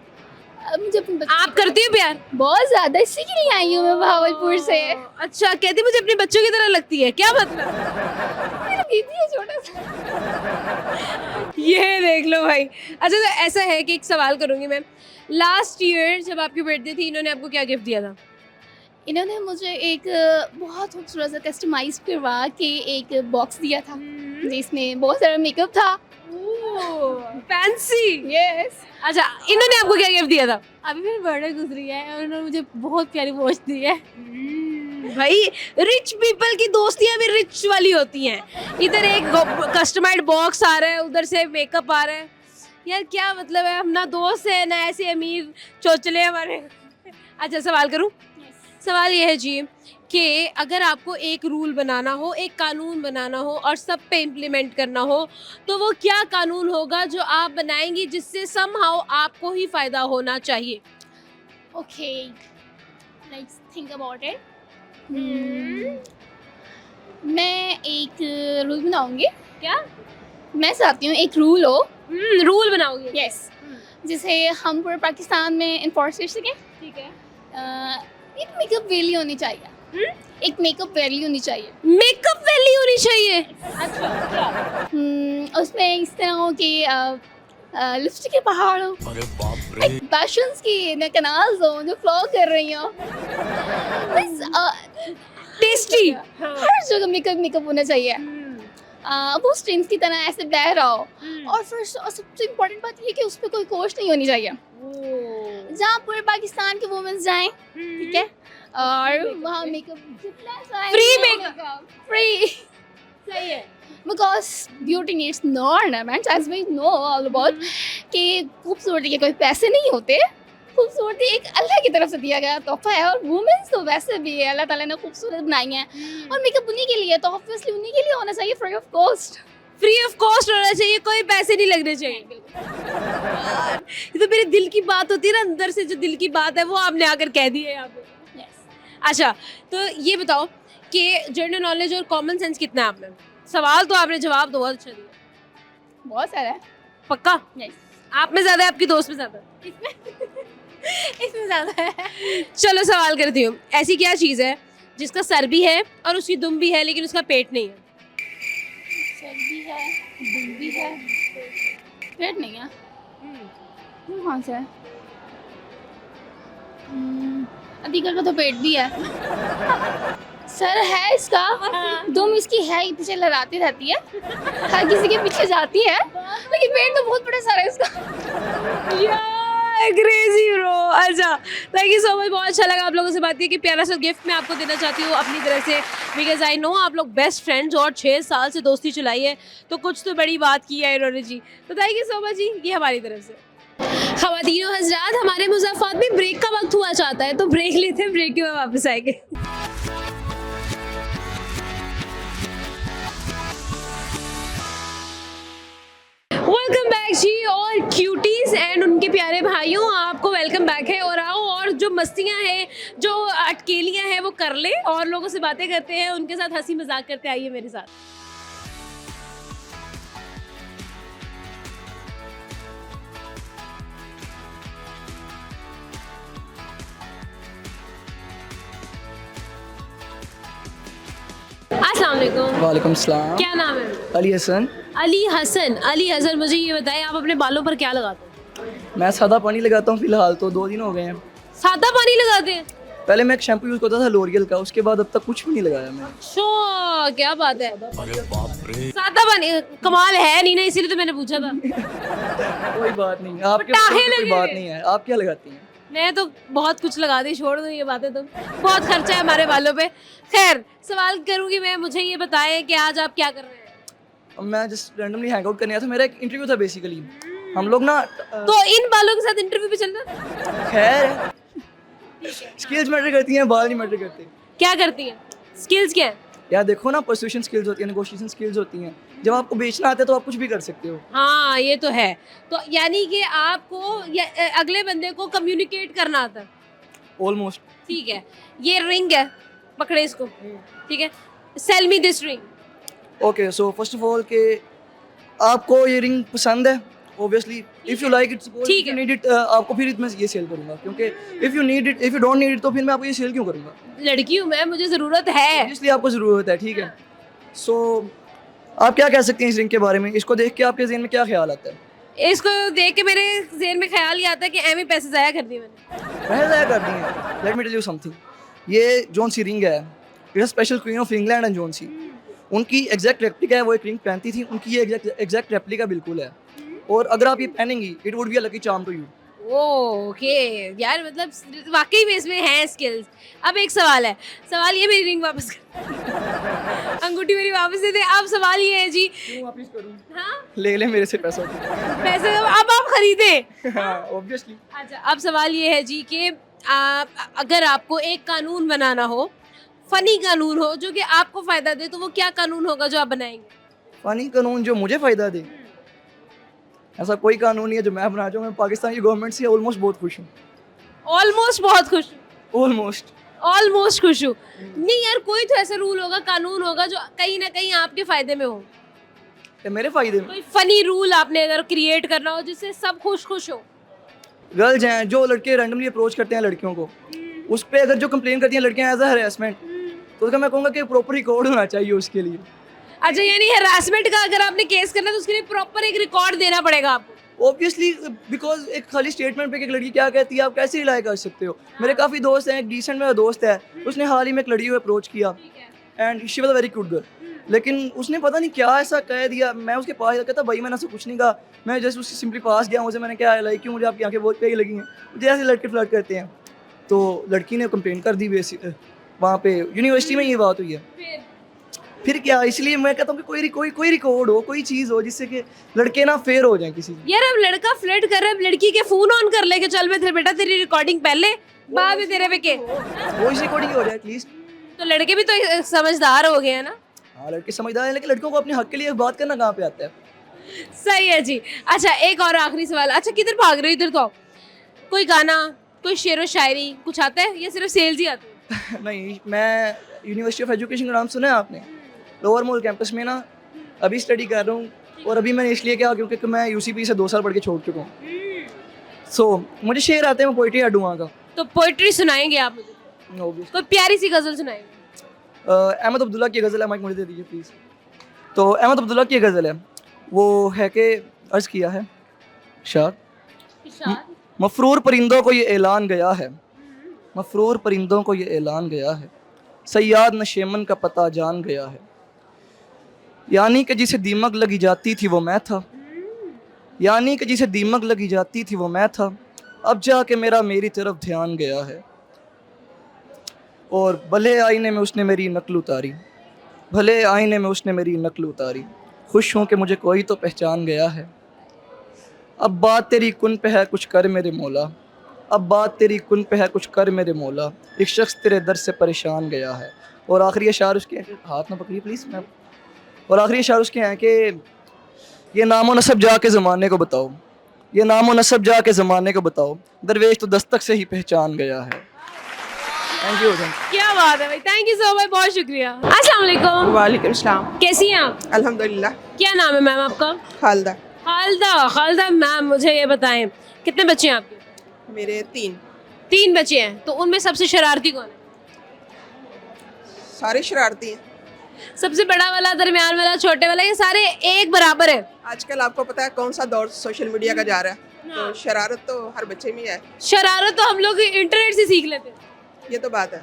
मुझे अपने बच्चों आप करती हो प्यार? बहुत ज़्यादा, इसी के लिए आई हूँ मैं भावलपुर से। अच्छा, कहती मुझे अपने बच्चों की तरह लगती है, क्या मतलब? मेरा बेबी है छोटा सा। ये देख लो भाई। अच्छा तो ऐसा है कि एक सवाल करूंगी मैं। लास्ट ईयर जब आपकी बर्थडे थी, इन्होंने आपको क्या गिफ्ट दिया था? इन्होंने मुझे एक बहुत खूबसूरत सा कस्टमाइज करवा के एक बॉक्स दिया था जिसमें बहुत सारा मेकअप था। फैंसी। यस। अच्छा, इन्होंने आपको क्या गिफ्ट दिया था? अभी मेरी बर्थडे गुजरी है और उन्होंने मुझे बहुत प्यारी वॉच दी है। भाई रिच पीपल की दोस्तियां भी रिच वाली होती हैं। इधर एक कस्टमाइज्ड बॉक्स आ रहा है, उधर से मेकअप आ रहा है। यार क्या मतलब है, हम ना दोस्त है ना ऐसे अमीर चोचले हमारे। अच्छा सवाल करूं? सवाल ये है जी कि अगर आपको एक रूल बनाना हो, एक कानून बनाना हो और सब पे इम्प्लीमेंट करना हो, तो वो क्या कानून होगा जो आप बनाएंगी जिससे समहाउ आपको ही फ़ायदा होना चाहिए? Okay, let's think about it. मैं एक रूल बनाऊंगी। क्या? मैं चाहती हूँ एक रूल हो। रूल बनाओगे? यस। जिसे हम पूरे पाकिस्तान में इन्फोर्स कर सकें। ठीक है। एक मेकअप वैली होनी चाहिए। एक मेकअप वैली होनी चाहिए। मेकअप वैली होनी चाहिए? अच्छा क्या? उसमें इस तरह हो कि लिपस्टिक के पहाड़ हो, पैशंस की कैनाल्स हो जो फ्लो कर रही हो। टेस्टी। हर जगह मेकअप मेकअप होना चाहिए। वो स्ट्रिंग्स की तरह ऐसे बह रहा हो। और फिर सबसे इम्पोर्टेंट बात ये कि उस पर कोई कोश नहीं होनी चाहिए। जहाँ पूरे पाकिस्तान के वुमेन्स जाएं, ठीक है, और वहाँ मेकअप फ्री मेकअप। फ्री। सही है। Because beauty needs no ornaments, as we know all about कि खूबसूरती के कोई पैसे नहीं होते। खूबसूरती एक अल्लाह की तरफ से दिया गया तोहफा है, और वुमेन्स तो वैसे भी अल्लाह ताला ने खूबसूरत बनाई हैं, और मेकअप उन्हीं के लिए, तो ऑब्वियसली उन्हीं के लिए होना चाहिए free of cost. Free of cost होना चाहिए, कोई पैसे नहीं लगने चाहिए। ये तो मेरे दिल की बात होती है ना, अंदर से जो दिल की बात है वो आपने आकर कह दी है यहाँ पे। अच्छा तो ये बताओ कि जनरल नॉलेज और कॉमन सेंस कितना है आप में? सवाल तो आपने जवाब तो बहुत अच्छा दिया। बहुत सारा है। पक्का? यस। आप में ज़्यादा है, आपकी दोस्त में ज़्यादा? इसमें ज़्यादा है। चलो सवाल करती हूँ, ऐसी क्या चीज़ है जिसका सर भी है और उसकी दुम भी है लेकिन उसका पेट नहीं है? सर भी है, दुम भी है, पेट नहीं है। कौन सा है? अतीका का तो पेट भी है। सर है इसका, दुम इसकी है, ये पीछे लहराती रहती है, हर किसी के पीछे जाती है, लेकिन पेट तो बहुत बड़ा सारा है इसका। Crazy bro. अच्छा थैंक यू सो मच, बहुत अच्छा लगा आप लोगों से बात की। प्यारा सा गिफ्ट मैं आपको देना चाहती हूँ अपनी तरफ से, बिकॉज आई नो आप लोग बेस्ट फ्रेंड्स और 6 साल से दोस्ती चलाई है, तो कुछ तो बड़ी बात की है इन्होंने जी, तो थैंक यू सो मच जी, ये हमारी तरफ से। ख़वातीन और हज़रात, हमारे मुज़ाफ़ात में ब्रेक का वक्त हुआ चाहता है, तो ब्रेक लेते हैं, ब्रेक के बाद वापस आएंगे। वेलकम बैक जी, और क्यूटीज एंड उनके प्यारे भाइयों, आपको वेलकम बैक है। और आओ, और जो मस्तियाँ हैं, जो अटकेलियाँ हैं वो कर ले और लोगों से बातें करते हैं, उनके साथ हंसी मजाक करते, आइए मेरे साथ। अस्सलाम वालेकुम। वालेकुम सलाम। क्या नाम है? अली हसन। अली हसन। अली हसन, मुझे ये बताएं आप अपने बालों पर क्या लगाते हैं? मैं सादा पानी लगाता हूँ फ़िलहाल तो 2 दिन हो गए हैं। सादा पानी लगाते हैं? पहले मैं एक शैम्पू यूज़ करता था लोरियल का, उसके बाद अब तक कुछ भी नहीं लगाया मैं। अच्छा, क्या बात है। सादा पानी कमाल है नहीं ना, इसीलिए तो मैंने पूछा था। कोई बात नहीं, आपके पटाखे बारे में कोई लगे बात हुए। नहीं है। आप क्या लगाती हैं? मैं तो बहुत कुछ लगा दी, छोड़ दो ये बातें, तो बहुत खर्चा है हमारे बालों पे। खैर, सवाल करूंगी मैं, मुझे ये बताएं कि आज आप क्या कर रहे हैं? मैं जस्ट रैंडमली हैंग आउट करने आया था, मेरा एक इंटरव्यू था बेसिकली। हम लोग ना तो इन बालों के साथ इंटरव्यू पे चलना? खैर स्किल्स मैटर करती हैं, बाल नहीं मैटर करते। क्या करती हैं? स्किल्स क्या है? यार देखो ना, परसुएशन स्किल्स होती है, नेगोशिएशन स्किल्स होती हैं। जब आपको बेचना आता है तो आप कुछ भी कर सकते हो। हाँ, ये तो है। तो यानी कि आपको अगले बंदे को कम्युनिकेट करना आता है। ऑलमोस्ट। ठीक है, ये रिंग है, पकड़े इसको। ठीक है, cell me this ring. Okay, so first of all के आपको ये रिंग पसंद है, obviously if you like it, ठीक है। नीड इट, आपको फिर मैं ये सेल करूंगा, क्योंकि if you need it, if you don't need it तो फिर मैं आपको ये सेल क्यों करूंगा? लड़की हूँ मैं, मुझे जरूरत है। इसलिए आपको ज़रूरत है, ठीक है। सो आप क्या कह सकते हैं इस रिंग के बारे में? इसको देख के आपके ज़हन में क्या ख्याल आता है? इसको देख के मेरे ज़हन में ख्याल ये आता है कि एम ही पैसे ज़ाया कर दिए मैंने। पहले ज़ाया कर दिए। Let me tell you something, ये जॉन सी रिंग है, it is special queen of England and John C. उनकी एग्जैक्ट रेप्लिका है, वो एक रिंग पहनती थी, उनकी ये एग्जैक्ट रेप्लिका बिल्कुल है। और अगर आप ये पहनेंगी, it would be a lucky charm to you. Okay यार, मतलब वाकई में इसमें है स्किल्स। अब एक सवाल है, सवाल ये, मेरी रिंग वापस कर। अंगूठी मेरी वापस दे दे। अब सवाल ये है जी, क्यों वापस करूं? हाँ ले ले मेरे से पैसा। पैसे अब आप खरीदे। हाँ, ऑब्वियसली। अच्छा, अब सवाल ये है जी कि अगर आपको एक कानून बनाना हो, फनी कानून हो जो कि आपको फायदा दे, तो वो क्या कानून होगा जो आप बनाएंगे? फनी कानून जो मुझे फ़ायदा दे? ऐसा कोई कानून नहीं है जो मैं बना चाहूँ। मैं पाकिस्तान की गवर्नमेंट से ऑलमोस्ट बहुत खुश हूँ। ऑलमोस्ट बहुत खुश हूँ। ऑलमोस्ट खुश हूँ। नहीं यार, कोई तो ऐसा रूल होगा, कानून होगा जो कहीं ना कहीं आपके फायदे में हो। मेरे फ़ायदे में कोई फनी रूल आपने अगर क्रिएट करना हो जिससे सब खुश हो। गर्ल्स हैं जो लड़के रैंडमली अप्रोच करते हैं लड़कियों को, उस पर अगर जो कंप्लेन करती हैं लड़कियां एज अ हरासमेंट, तो उसका मैं कहूँगा कि प्रॉपर रिकॉर्ड होना चाहिए उसके लिए। अच्छा, यानी हरासमेंट का अगर आपने केस करना है तो उसके लिए प्रॉपर एक रिकॉर्ड देना पड़ेगा आपको। ऑब्वियसली, बिकॉज एक खाली स्टेटमेंट पे एक लड़की क्या कहती है आप कैसे रिलाई कर सकते हो? मेरे काफ़ी दोस्त हैं, एक डिसेंट मेरा दोस्त है, उसने हाल ही में एक लड़की को अप्रोच किया and she was a very cute girl, लेकिन उसने पता नहीं क्या ऐसा कह दिया। मैं उसके पास कहता भाई मैंने ऐसा कुछ नहीं कहा, मैं जस्ट उससे सिंपली पास गया, मुझे मैंने क्या लाइक क्यों मुझे आपकी आंखें बहुत प्यारी लगी हैं, मुझे ऐसे लड़के फ्लर्ट करते हैं। तो लड़की ने कंप्लेंट कर दी वहाँ पे यूनिवर्सिटी में ये बात हुई है। फिर क्या, इसलिए मैं कहता हूँ कि कोई रिकॉर्ड हो, कोई चीज़ हो जिससे कि लड़के ना फेयर हो जाए किसी से। यार, अब लड़का फ्लर्ट कर रहा है, लड़की के फोन ऑन कर लेके चल मैं तेरे बेटा तेरी रिकॉर्डिंग पहले, बाद में तेरे पे के वॉइस रिकॉर्डिंग हो जाए एटलीस्ट। तो लड़के भी तो समझदार हो गए हैं ना। हाँ, लड़के समझदार हैं, लेकिन लड़कों को अपने हक के लिए बात करना कहाँ पे आता है? सही है जी। अच्छा, एक और आखिरी सवाल। अच्छा, किधर भाग रहे हो? इधर तो आओ। कोई गाना, कोई शेर व शायरी कुछ आता है या सिर्फ सेल्स ही आती है? नहीं, मैं यूनिवर्सिटी ऑफ एजुकेशन का नाम सुना है आपने? लोअर मॉल कैंपस में ना अभी स्टडी कर रहा हूँ, और अभी मैंने इसलिए क्या, क्योंकि मैं यूसीपी से 2 साल पढ़ के छोड़ चुका हूँ। सो मुझे शेर आते हैं, मैं पोइट्री हेड हूँ वहाँ का। तो पोइट्री सुनाएंगे आप मुझे? Obviously। कोई प्यारी सी गजल सुनाएंगे। अहमद अब्दुल्ला की गज़ल है, माइक मुझे दे दीजिए प्लीज़। तो अहमद अब्दुल्ला की गज़ल है, वो है कि अर्ज़ किया है शार, मफरूर परिंदों को ये ऐलान गया है, मफरूर परिंदों को ये ऐलान गया है, सयाद नशेमन का पता जान गया है, यानी कि जिसे दीमक लगी जाती थी वो मैं था, यानी कि जिसे दीमक लगी जाती थी वो मैं था, अब जाके मेरा मेरी तरफ ध्यान गया है, और भले आईने में उसने मेरी नकल उतारी, भले आईने में उसने मेरी नकल उतारी, खुश हूँ कि मुझे कोई तो पहचान गया है, अब बात तेरी कुन पे है कुछ कर मेरे मौला, अब बात तेरी कुन पे है कुछ कर मेरे मौला, एक शख्स तेरे दर से परेशान गया है। और आखिरी अशार उसके, हाथ ना पकड़िए प्लीज़ मैं, और आखिरी अशार उसके हैं कि ये नामो नसब जाके ज़माने को बताओ, ये नामो नसब जाके ज़माने को बताओ, दरवेश तो दस्तक से ही पहचान गया है। Thank you. क्या बात है भाई, थैंक यू सो मच, बहुत शुक्रिया। अस्सलाम वालेकुम। वालेकुम सलाम। कैसी हैं आप? अल्हम्दुलिल्लाह। क्या नाम है मैम आपका? खालदा। खालदा। खालदा मैम, मुझे ये बताएं कितने बच्चे हैं आपके? मेरे 3 3 बच्चे हैं, तो उनमें सबसे शरारती कौन है? सारे शरारती हैं। सबसे बड़ा वाला, दरमियान वाला, छोटे वाला, ये सारे एक बराबर है? आजकल आपको पता है कौन सा दौर सोशल मीडिया का जा रहा है, हाँ। तो शरारत तो हर बच्चे में है। शरारत तो हम लोग इंटरनेट से सीख लेते हैं। ये तो बात है।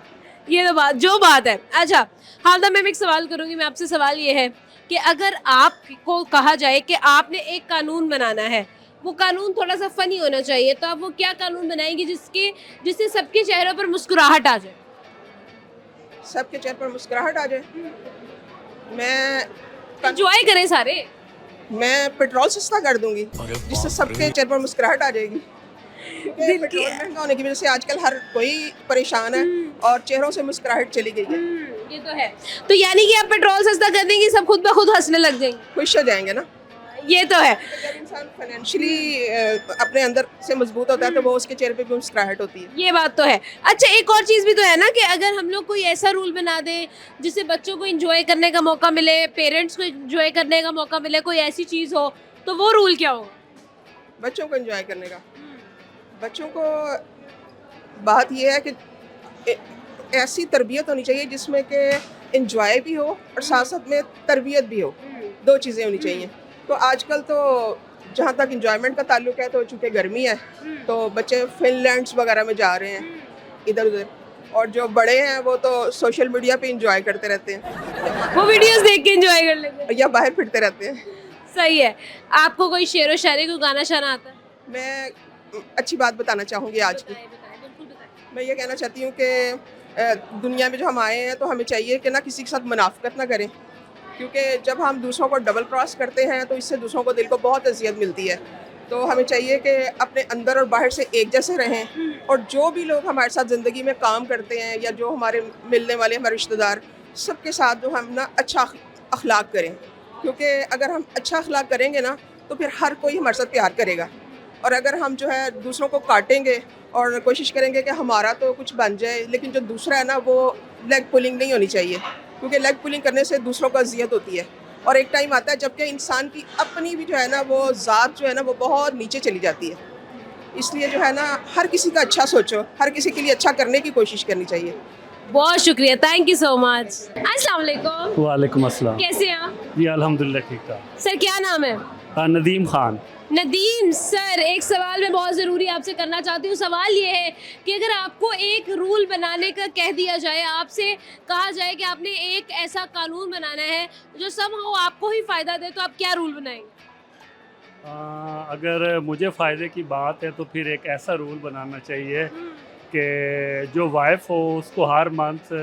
ये तो बात है। अच्छा हालदा मैम, एक सवाल करूंगी मैं आपसे। सवाल ये है कि अगर आपको कहा जाए कि आपने एक कानून बनाना है, वो कानून थोड़ा सा फनी होना चाहिए, तो आप वो क्या कानून बनाएंगे जिससे सबके चेहरों पर मुस्कुराहट आ जाए? सबके चेहरे पर मुस्कुराहट आ जाए। मैं एंजॉय करें सारे। मैं पेट्रोल सस्ता कर दूंगी जिससे सबके चेहरे पर मुस्कुराहट आ जाएगी, क्योंकि पेट्रोल महंगा होने की वजह से आजकल हर कोई परेशान है और चेहरों से मुस्कुराहट चली गई है। ये तो है। तो यानी कि आप पेट्रोल सस्ता कर देंगे, सब खुद ब खुद हंसने लग जाएंगे। खुश हो जाएंगे ना। ये तो है। जब इंसान फाइनेंशियली अपने अंदर से मजबूत होता है तो वो उसके चेहरे पे भी मुस्कुराहट होती है। ये बात तो है। अच्छा एक और चीज़ भी तो है ना कि अगर हम लोग कोई ऐसा रूल बना दें जिससे बच्चों को एंजॉय करने का मौका मिले, पेरेंट्स को एंजॉय करने का मौका मिले, कोई ऐसी चीज़ हो, तो वो रूल क्या होगा? बच्चों को एंजॉय करने का, बच्चों को बात यह है कि ऐसी तरबियत होनी चाहिए जिसमें कि एंजॉय भी हो और साथ साथ में तरबियत भी हो। 2 चीज़ें होनी चाहिए। तो आजकल तो जहाँ तक एंजॉयमेंट का ताल्लुक है, तो चूँकि गर्मी है तो बच्चे फिनलैंड्स वगैरह में जा रहे हैं इधर उधर, और जो बड़े हैं वो तो सोशल मीडिया पे एंजॉय करते रहते हैं वो वीडियोस देख के एंजॉय कर लेंगे। या बाहर फिरते रहते हैं। सही है। आपको कोई शेरो शायरी, कोई गाना शाना आता है? मैं अच्छी बात बताना चाहूँगी आज की। बिल्कुल बताएं। मैं ये कहना चाहती हूँ कि दुनिया में जो हम आए हैं तो हमें चाहिए कि ना किसी के साथ मुनाफिकत ना करें, क्योंकि जब हम दूसरों को डबल क्रॉस करते हैं तो इससे दूसरों को दिल को बहुत अजियत मिलती है। तो हमें चाहिए कि अपने अंदर और बाहर से एक जैसे रहें, और जो भी लोग हमारे साथ ज़िंदगी में काम करते हैं या जो हमारे मिलने वाले हमारे रिश्तेदार, सबके साथ जो हम ना अच्छा अखलाक करें, क्योंकि अगर हम अच्छा अखलाक करेंगे ना तो फिर हर कोई हमारे साथ प्यार करेगा। और अगर हम जो है दूसरों को काटेंगे और कोशिश करेंगे कि हमारा तो कुछ बन जाए, लेकिन जो दूसरा है ना वो लेग पुलिंग नहीं होनी चाहिए, क्योंकि लेग पुलिंग करने से दूसरों को अजियत होती है। और एक टाइम आता है जबकि इंसान की अपनी भी जो है ना वो ज़ात जो है ना वो बहुत नीचे चली जाती है। इसलिए जो है ना हर किसी का अच्छा सोचो, हर किसी के लिए अच्छा करने की कोशिश करनी चाहिए। बहुत शुक्रिया, थैंक यू सो मच। अस्सलाम वालेकुम। वालेकुम अस्सलाम। कैसे हैं आप? जी अल्हम्दुलिल्लाह ठीक ठाक। सर क्या नाम है? नदीम खान। नदीम सर, एक सवाल मैं बहुत ज़रूरी आपसे करना चाहती हूँ। सवाल ये है कि अगर आपको एक रूल बनाने का कह दिया जाए, आपसे कहा जाए कि आपने एक ऐसा कानून बनाना है जो समहाउ आपको ही फ़ायदा दे, तो आप क्या रूल बनाएंगे? अगर मुझे फ़ायदे की बात है तो फिर एक ऐसा रूल बनाना चाहिए कि जो वाइफ हो उसको हर मंथ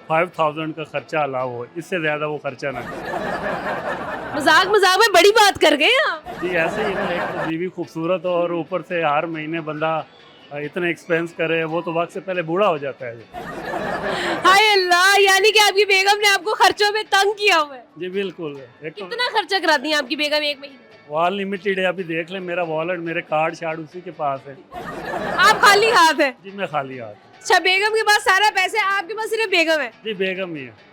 5000 का खर्चा अलाउ हो, इससे ज़्यादा वो खर्चा ना करे। मजाक में बड़ी बात कर गए आप। जी ऐसे ही ना, एक तो बीवी खूबसूरत हो और ऊपर से हर महीने बंदा इतना एक्सपेंस करे, वो तो वक्त से पहले बूढ़ा हो जाता है। हाय अल्लाह, यानी कि आपकी बेगम ने आपको खर्चों में तंग किया हुआ है। जी बिल्कुल। एक तो कितना खर्चा कराती है आपकी बेगम एक महीने? वॉल लिमिटेड है, अभी देख लें मेरा वॉलेट, मेरे कार्ड शार्ड उसी के पास है। आप खाली हाथ है? जी मैं खाली हाथ। अच्छा, बेगम के पास सारा पैसा है, आपके पास सिर्फ बेगम है? जी बेगम ही है।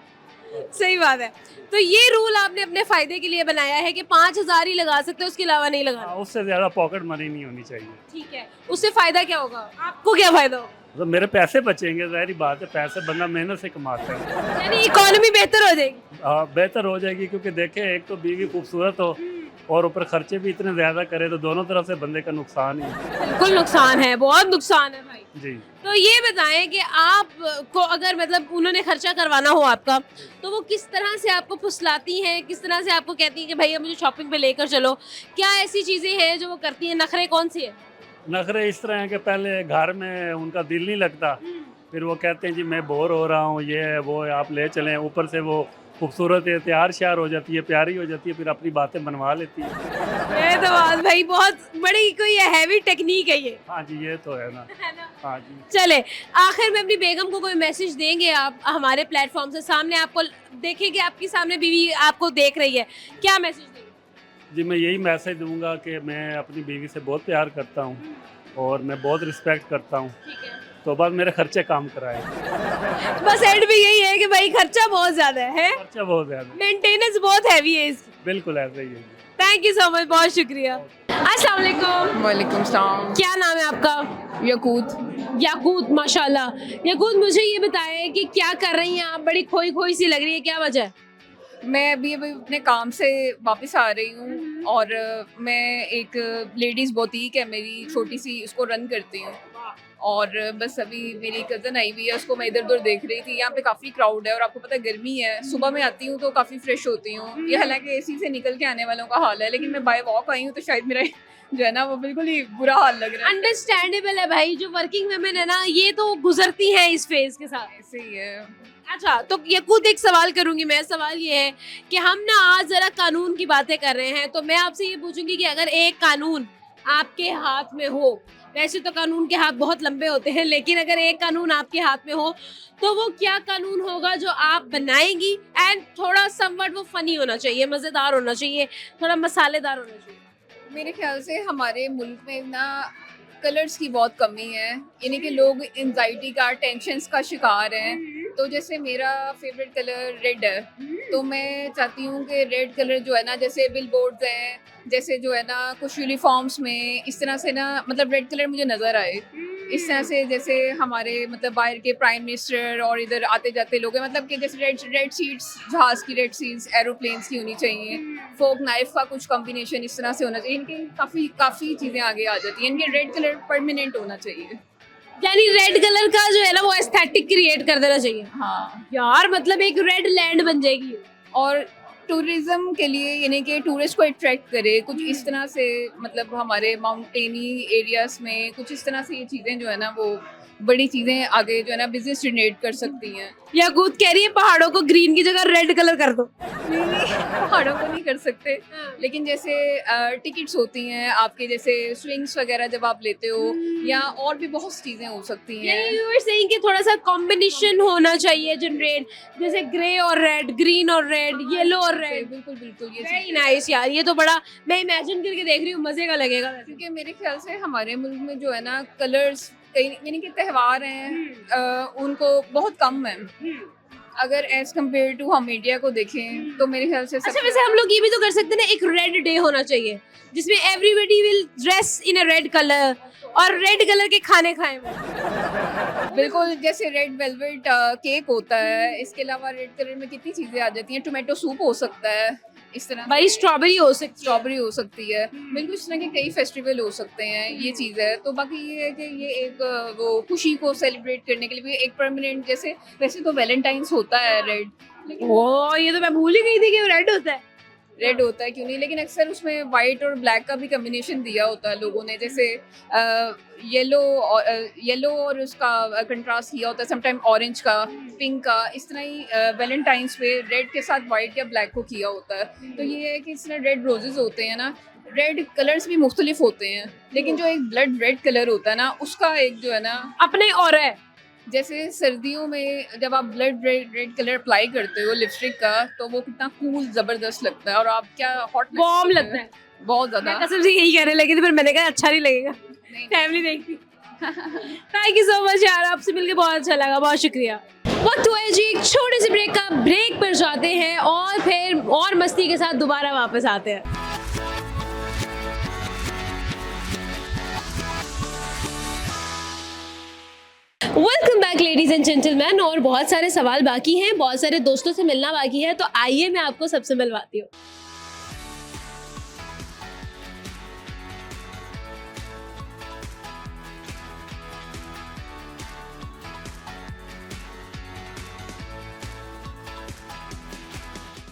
सही बात है। तो ये रूल आपने अपने फायदे के लिए बनाया है कि 5000 ही लगा सकते हो, उसके अलावा नहीं लगाना। उससे ज़्यादा पॉकेट मनी नहीं होनी चाहिए। ठीक है, उससे फायदा क्या होगा? आपको क्या फायदा होगा? तो मेरे पैसे बचेंगे, ज़ाहिर बात है, पैसे बंदा मेहनत से कमाता है। यानी इकोनॉमी बेहतर हो जाएगी। बेहतर हो जाएगी, क्योंकि देखें एक तो बीवी खूबसूरत हो और ऊपर खर्चे भी इतने ज़्यादा करे तो दोनों तरफ से बंदे का नुकसान ही है। बिल्कुल नुकसान है, बहुत नुकसान है भाई। जी। तो ये बताएं कि आप को अगर मतलब उन्होंने खर्चा करवाना हो आपका, तो वो किस तरह से आपको फुसलाती हैं, किस तरह से आपको कहती हैं कि भैया मुझे शॉपिंग पे लेकर चलो? क्या ऐसी चीज़ें हैं जो वो करती हैं? नखरे कौन से हैं? नखरे इस तरह है कि पहले घर में उनका दिल नहीं लगता, फिर वो कहते हैं जी मैं बोर हो रहा हूँ, ये है वो है, आप ले चलें। ऊपर से वो खूबसूरत है, तैयार श्यार हो जाती है, प्यारी हो जाती है, फिर अपनी बातें बनवा लेती है। ये तो बात भाई बहुत बड़ी कोई हैवी टेक्निक है ये। हाँ जी ये तो है ना। हाँ जी। चले, आखिर में अपनी बेगम को कोई मैसेज देंगे आप हमारे प्लेटफॉर्म से? सामने आपको देखें कि आपकी सामने बीवी आपको देख रही है, क्या मैसेज देंगे? जी मैं यही मैसेज दूंगा कि मैं अपनी बीवी से बहुत प्यार करता हूँ और मैं बहुत रिस्पेक्ट करता हूँ। ठीक है। तो बस मेरे खर्चे काम कराए। बस एंड में यही है कि भाई खर्चा बहुत ज्यादा है, खर्चा बहुत ज़्यादा, मेंटेनेंस बहुत हैवी है इसकी। बिल्कुल ऐसा ही है। थैंक यू सो मच, बहुत शुक्रिया। अस्सलाम वालेकुम, वालेकुम सलाम। क्या नाम है आपका? यकूत। याकूत, माशाल्लाह। याकूत, मुझे ये बताएं कि क्या कर रही हैं आप? बड़ी खोई खोई सी लग रही है, क्या वजह है? मैं अभी अपने काम से वापस आ रही हूँ और मैं एक लेडीज़ बुटीक है मेरी छोटी सी, उसको रन करती हूँ। और बस अभी मेरी कज़न आई हुई है, उसको मैं इधर उधर देख रही थी। यहाँ पे काफ़ी क्राउड है और आपको पता है गर्मी है। सुबह में आती हूँ तो काफ़ी फ्रेश होती हूँ। ये हालांकि एसी से निकल के आने वालों का हाल है, लेकिन मैं बाय वॉक आई हूँ तो शायद मेरा जो है ना वो बिल्कुल ही बुरा हाल लग रहा है। अंडरस्टैंडेबल है भाई, जो वर्किंग वुमेन है ना ये तो गुजरती हैं इस फेज के साथ। ऐसे ही है। अच्छा, तो याकूत एक सवाल करूंगी मैं। सवाल ये है कि हम ना आज जरा कानून की बातें कर रहे हैं, तो मैं आपसे ये पूछूंगी कि अगर एक कानून आपके हाथ में हो, वैसे तो कानून के हाथ बहुत लंबे होते हैं, लेकिन अगर एक कानून आपके हाथ में हो तो वो क्या कानून होगा जो आप बनाएंगी? एंड थोड़ा समवट वो फनी होना चाहिए, मजेदार होना चाहिए, थोड़ा मसालेदार होना चाहिए। मेरे ख्याल से हमारे मुल्क में ना कलर्स की बहुत कमी है, यानी कि लोग एंजाइटी का, टेंशन्स का शिकार हैं। तो जैसे मेरा फेवरेट कलर रेड है, तो मैं चाहती हूँ कि रेड कलर जो है ना, जैसे बिल बोर्ड्स हैं, जैसे जो है ना कुछ यूनिफॉर्म्स में इस तरह से ना, मतलब रेड कलर मुझे नज़र आए इस तरह से। जैसे हमारे मतलब बाहर के प्राइम मिनिस्टर और इधर आते जाते लोग हैं, मतलब कि जैसे रेड सीट्स, जहाज़ की रेड सीट्स, एरोप्लेन्स की होनी चाहिए। फोक नाइफ का कुछ कॉम्बिनेशन इस तरह से होना चाहिए। इनके काफ़ी चीज़ें आगे आ जाती हैं। इनके रेड कलर परमानेंट होना चाहिए। यानी रेड कलर का जो है ना वो एस्थेटिक क्रिएट कर देना चाहिए। हाँ, यार मतलब एक रेड लैंड बन जाएगी। और टूरिज्म के लिए, यानी कि टूरिस्ट को अट्रैक्ट करे कुछ इस तरह से, मतलब हमारे माउंटेनी एरियाज में कुछ इस तरह से ये चीज़ें जो है ना वो बड़ी चीज़ें आगे जो है ना बिजनेस जनरेट कर सकती हैं। याकूत कह रही है पहाड़ों को ग्रीन की जगह रेड कलर कर दो। पहाड़ों को नहीं कर सकते, लेकिन जैसे टिकट्स होती हैं आपके, जैसे स्विंग्स वगैरह जब आप लेते हो, या और भी बहुत सी चीज़ें हो सकती हैं। यू आर सेइंग कि थोड़ा सा कॉम्बिनेशन होना चाहिए जनरेट, जैसे ग्रे और रेड, ग्रीन और रेड, येलो और रेड। बिल्कुल बिल्कुल, ये वेरी नाइस यार, ये तो बड़ा मैं इमेजिन करके देख रही हूँ, मजे का लगेगा। क्योंकि मेरे ख्याल से हमारे मुल्क में जो है ना कलर्स, कई यानी कि त्यौहार हैं उनको बहुत कम है। अगर एज कम्पेयर टू हम इंडिया को देखें तो मेरे ख्याल से अच्छा, वैसे हम लोग ये भी तो कर सकते हैं ना, एक रेड डे होना चाहिए जिसमें everybody will dress in a red colour और रेड कलर के खाने खाएं वो। बिल्कुल, जैसे रेड वेलवेट केक होता है, इसके अलावा रेड कलर में कितनी चीज़ें आ जाती हैं। टोमेटो सूप हो सकता है इस तरह, भाई स्ट्रॉबेरी हो सकती है, स्ट्रॉबेरी हो सकती है। बिल्कुल इस तरह के कई फेस्टिवल हो सकते हैं, ये चीज़ है। तो बाकी ये है कि ये एक वो खुशी को सेलिब्रेट करने के लिए भी एक परमानेंट, जैसे वैसे तो वैलेंटाइंस होता है रेड, लेकिन ओ ये तो मैं भूल ही गई थी कि रेड होता है। रेड होता है क्यों नहीं, लेकिन अक्सर उसमें वाइट और ब्लैक का भी कम्बिनेशन दिया होता है लोगों ने, जैसे येलो और उसका कंट्रास्ट किया होता है, समटाइम ऑरेंज का, पिंक का, इस तरह ही वैलेंटाइंस पे रेड के साथ वाइट या ब्लैक को किया होता है। तो ये है कि इस तरह रेड रोजेस होते हैं ना, रेड कलर्स भी मुख्तलिफ होते हैं, लेकिन जो एक ब्लड रेड कलर होता है ना, उसका एक जो है ना अपने और है। जैसे सर्दियों में जब आप ब्लड रेड कलर अप्लाई करते हो लिपस्टिक का, तो वो कितना कूल जबरदस्त लगता है और आप क्या हॉट बॉम्ब लगता है। बहुत मैं ज्यादा। कसम से यही कहने लगी थी, फिर मैंने कहा अच्छा नहीं लगेगा, फैमिली देखती। थैंक यू सो मच यार, आपसे मिलके बहुत अच्छा लगा, बहुत शुक्रिया। वक्त हुआ है जी एक छोटे से ब्रेक का, ब्रेक पर जाते हैं और फिर और मस्ती के साथ दोबारा वापस आते हैं। Welcome back ladies and gentleman. और बहुत सारे सवाल बाकी हैं, बहुत सारे दोस्तों से मिलना बाकी है, तो आइए मैं आपको सबसे मिलवाती हूँ।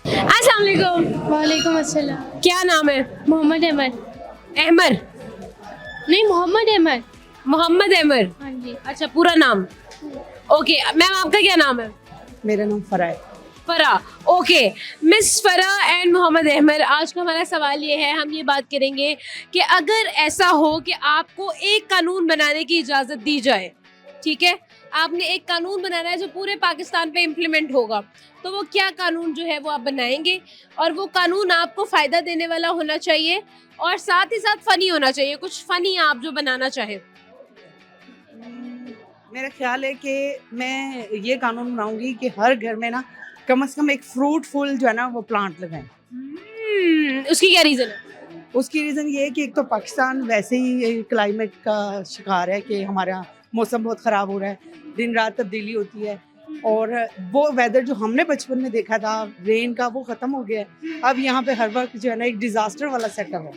अस्सलाम वालेकुम। वालेकुम अस्सलाम। क्या नाम है? मोहम्मद अहमद। अहमर? नहीं, मोहम्मद अहमद। मोहम्मद अहमर, हाँ जी। अच्छा पूरा नाम। ओके मैम, आपका क्या नाम है? मेरा नाम फरा है। फरा। ओके मिस फरा एंड मोहम्मद अहमर, आज का हमारा सवाल ये है, हम ये बात करेंगे कि अगर ऐसा हो कि आपको एक कानून बनाने की इजाज़त दी जाए, ठीक है, आपने एक कानून बनाना है जो पूरे पाकिस्तान पे इम्प्लीमेंट होगा, तो वो क्या कानून जो है वो आप बनाएंगे? और वो कानून आपको फ़ायदा देने वाला होना चाहिए और साथ ही साथ फ़नी होना चाहिए, कुछ फ़नी आप जो बनाना चाहें। मेरा ख्याल है कि मैं ये कानून बनाऊंगी कि हर घर में ना कम से कम एक फ्रूटफुल जो है ना वो प्लांट लगाएं। उसकी क्या रीजन है? उसकी रीज़न ये है कि एक तो पाकिस्तान वैसे ही क्लाइमेट का शिकार है कि हमारा मौसम बहुत ख़राब हो रहा है, दिन रात तब्दीली होती है, और वो वेदर जो हमने बचपन में देखा था रेन का वो ख़त्म हो गया है। अब यहाँ पे हर वक्त जो है ना एक डिज़ास्टर वाला सेटअप है।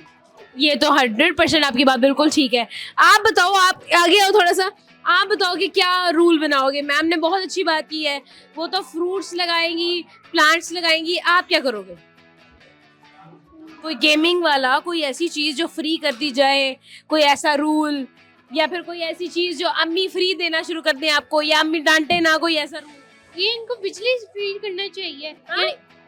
ये तो 100% आपकी बात बिल्कुल ठीक है। आप बताओ, आप आगे आओ थोड़ा सा, आप बताओ कि क्या रूल बनाओगे? मैम ने बहुत अच्छी बात की है, वो तो फ्रूट्स लगाएंगी, प्लांट्स लगाएंगी, आप क्या करोगे? कोई गेमिंग वाला, कोई ऐसी चीज जो फ्री कर दी जाए, कोई ऐसा रूल, या फिर कोई ऐसी चीज जो अम्मी फ्री देना शुरू कर दें आपको, या अम्मी डांटे ना, कोई ऐसा रूल? ये इनको बिजली फ्री करना चाहिए।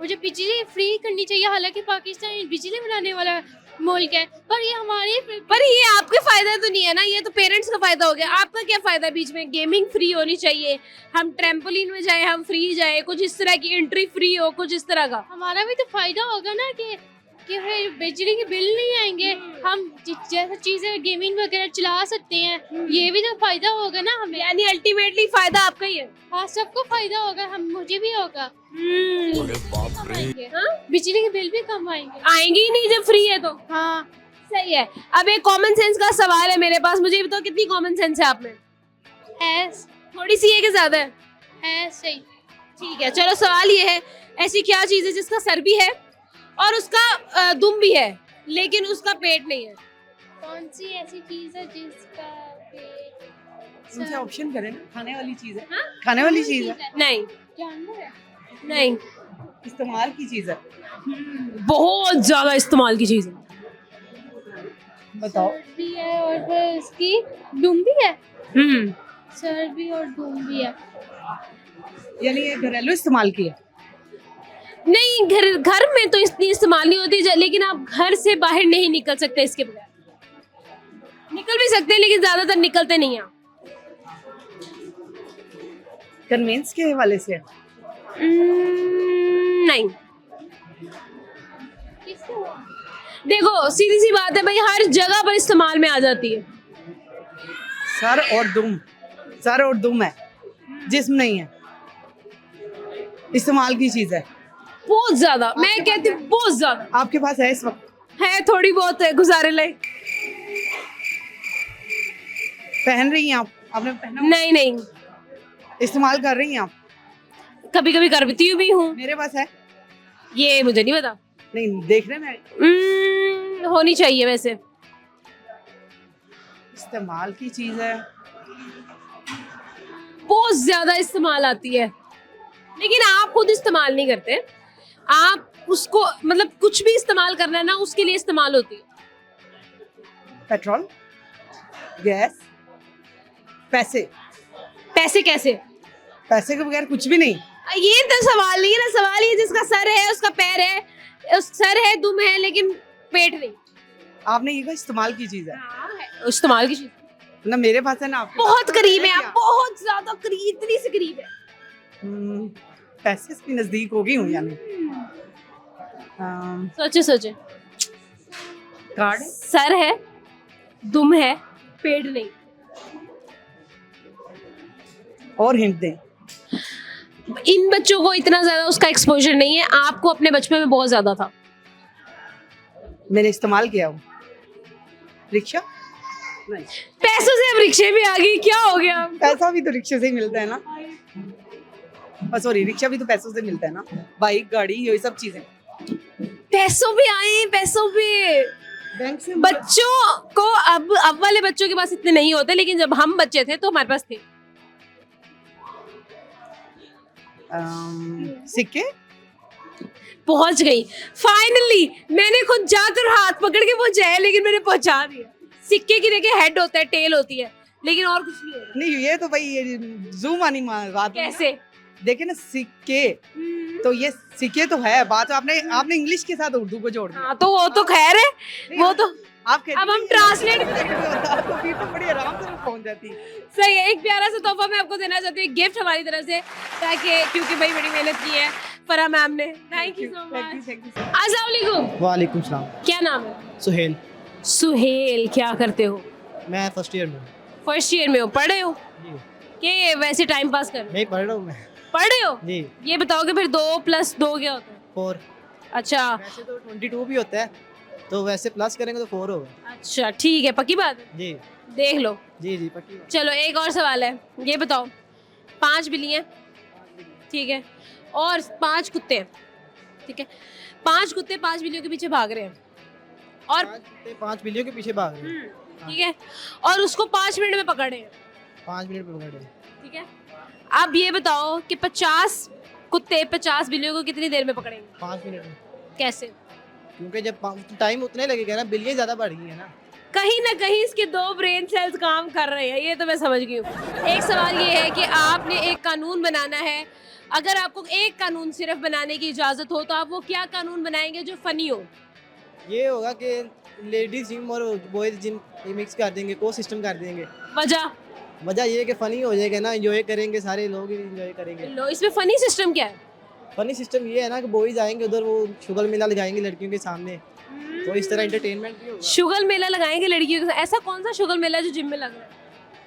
मुझे बिजली फ्री करनी चाहिए। हालांकि पाकिस्तान बिजली बनाने वाला मुल्क है, पर ये हमारे पर ये आपके फायदा तो नहीं है ना, ये तो पेरेंट्स का फायदा हो गया। आपका क्या फायदा है बीच में? गेमिंग फ्री होनी चाहिए, हम ट्रैम्पोलिन में जाए, हम फ्री जाए, कुछ इस तरह की एंट्री फ्री हो, कुछ इस तरह का। हमारा भी तो फायदा होगा ना कि फिर बिजली के बिल नहीं आएंगे, हम जैसे चीजें गेमिंग वगैरह चला सकते हैं, ये भी तो फायदा होगा ना हमें। यानी अल्टीमेटली फायदा आपका ही है। हाँ, सबको फायदा होगा, हम मुझे भी होगा। हाँ? बिजली के बिल भी कम आएंगे। आएंगी ही नहीं जब फ्री है तो। हाँ, सही है। अब एक कॉमन सेंस का सवाल है मेरे पास, मुझे बताओ कितनी कॉमन सेंस है आप में? है थोड़ी सी है कि ज्यादा है? सही। ठीक है, चलो सवाल ये है, ऐसी क्या चीज है जिसका सर भी है और उसका दुम भी है लेकिन उसका पेट नहीं है? कौन सी ऐसी चीज है जिसका पेट? उनसे ऑप्शन करें ना, खाने वाली चीज़ है। हाँ? खाने वाली चीज़ है, नहीं। जानवर है? नहीं, इस्तेमाल की चीज़ है। बहुत ज्यादा इस्तेमाल की चीज है। बताओ। सर भी है और फिर उसकी दुम भी है। सर भी और दुम भी है। यानी ये घरेलू इस्तेमाल की है। नहीं, घर में तो इतनी इस्तेमाल नहीं होती, लेकिन आप घर से बाहर नहीं निकल सकते इसके बगैर। निकल भी सकते हैं लेकिन ज्यादातर निकलते नहीं हैं। कन्वेंस के हवाले से नहीं। देखो सीधी सी बात है भाई, हर जगह पर इस्तेमाल में आ जाती है। सर और दुम है, जिस्म नहीं है, इस्तेमाल की चीज़ है। बहुत ज्यादा, मैं कहती हूँ बहुत ज्यादा। आपके पास है इस वक्त? है, थोड़ी बहुत है, गुजारे लायक। पहन रही हैं आप? आपने पहना? नहीं। इस्तेमाल कर रही हैं आप? कभी कभी करती भी हूँ। मेरे पास है। ये मुझे नहीं पता। नहीं, देख रहे हैं। होनी चाहिए वैसे। इस्तेमाल की चीज़ है, बहुत ज्यादा इस्तेमाल आती है, लेकिन आप खुद इस्तेमाल नहीं करते। आप उसको, मतलब कुछ भी इस्तेमाल करना है ना, उसके लिए इस्तेमाल होती है। पेट्रोल, गैस, पैसे। पैसे कैसे? पैसे के बगैर कुछ भी नहीं। ये तो सवाल नहीं है ना, सवाल ये जिसका सर है उसका पैर है, उस सर है दुम है लेकिन पेट नहीं। आपने ये कहा इस्तेमाल की चीज़ है। इस्तेमाल की चीज ना मेरे पास है ना आपके बहुत पास। करीब है आप, बहुत ज्यादा करीब, इतनी से करीब है। पैसे की नजदीक हो गई हूँ यानी। सोचे कार्ड। सर है, दुम है, पेट नहीं। और हिंट दें। इन बच्चों को इतना ज्यादा उसका एक्सपोजर नहीं है, आपको अपने बचपन में बहुत ज्यादा था। मैंने इस्तेमाल किया वो। रिक्शा? नहीं। पैसों से अब रिक्शे में आ गई, क्या हो गया? पैसा भी तो रिक्शे से ही मिलता है ना। सॉरी, रिक्शा भी तो पैसों से मिलता है ना। बाइक, गाड़ी, ये सब चीजें पैसों पे आए, पैसों पे। बैंक से। बच्चों को अब वाले बच्चों के पास इतने नहीं होते, लेकिन जब हम बच्चे थे तो हमारे पास थे। सिक्के। पहुंच गई फाइनली। मैंने खुद जाकर हाथ पकड़ के पहुंचाया, लेकिन मैंने पहुंचा दिया। सिक्के की देखिए हेड होता है, टेल होती है, लेकिन और कुछ नहीं होता। नहीं, ये तो भाई ये जूम आनी बात। कैसे? देखे ना, सिक्के तो ये सिक्के तो है बात। आपने इंग्लिश के साथ उर्दू को जोड़ दिया। हाँ, तो वो तो खैर है, वो तो आप अब हम ट्रांसलेट तो फिर तो बड़ी आराम से पहुंच जाती। सही है। एक प्यारा सा तोहफा मैं आपको देना चाहती हूँ, गिफ्ट हमारी तरफ से, ताकि क्योंकि भाई बड़ी मेहनत की है फरा मैम ने। Thank you so much. अस्सलाम वालेकुम। वालेकुम सलाम। क्या नाम है? सुहेल। सुहेल, क्या करते हो? मैं फर्स्ट ईयर में हूँ। फर्स्ट ईयर में हो, पढ़ रहे हो? कि वैसे टाइम पास कर? नहीं पढ़ रहा हूँ मैं। पढ़ रहे हो? जी। ये बताओ कि फिर 2 + 2 क्या होता है? 4। अच्छा वैसे तो 22 भी होता है, तो वैसे प्लस करेंगे तो 4 होगा। अच्छा ठीक है, पक्की बात है, जी देख लो। जी जी पक्की बात। चलो एक और सवाल है, ये बताओ 5 बिल्ली हैं, ठीक है, और 5 कुत्ते हैं, ठीक है। 5 कुत्ते 5 बिल्लियों के पीछे भाग रहे हैं और 5 बिल्लियों के पीछे भाग रहे हैं। ठीक है, और उसको 5 मिनट में पकड़े हैं, 5 मिनट में पकड़ रहे हैं। ठीक है। अब ये बताओ कि 50 कुत्ते 50 बिल्लियों को कितनी देर में पकड़ेंगे? 5 मिनट में। कैसे? क्योंकि जब टाइम उतने लगेगा ना, बिल्लियाँ ज़्यादा बढ़ गई है ना। कहीं ना कहीं इसके 2 ब्रेन सेल्स काम कर रहे हैं, ये तो मैं समझ गई हूँ। एक सवाल ये है कि आपने एक कानून बनाना है, अगर आपको एक कानून सिर्फ बनाने की इजाज़त हो तो आप वो क्या कानून बनाएंगे जो फनी हो? ये होगा कि लेडीज जिम और बॉयज जिम मिक्स कर देंगे, को सिस्टम कर देंगे। वजह ये है कि फनी हो जाएगा ना, एंजॉय करेंगे, सारे लोग एंजॉय करेंगे। लो, इसमें फनी सिस्टम क्या है? फनी सिस्टम ये है ना कि बॉयज आएंगे उधर, वो शुगर मेला लगाएंगे लड़कियों के सामने, तो इस तरह एंटरटेनमेंट भी होगा। शुगर मेला लगाएंगे लड़कियों के साथ? ऐसा कौन सा शुगर मेला जो जिम में लग रहा है?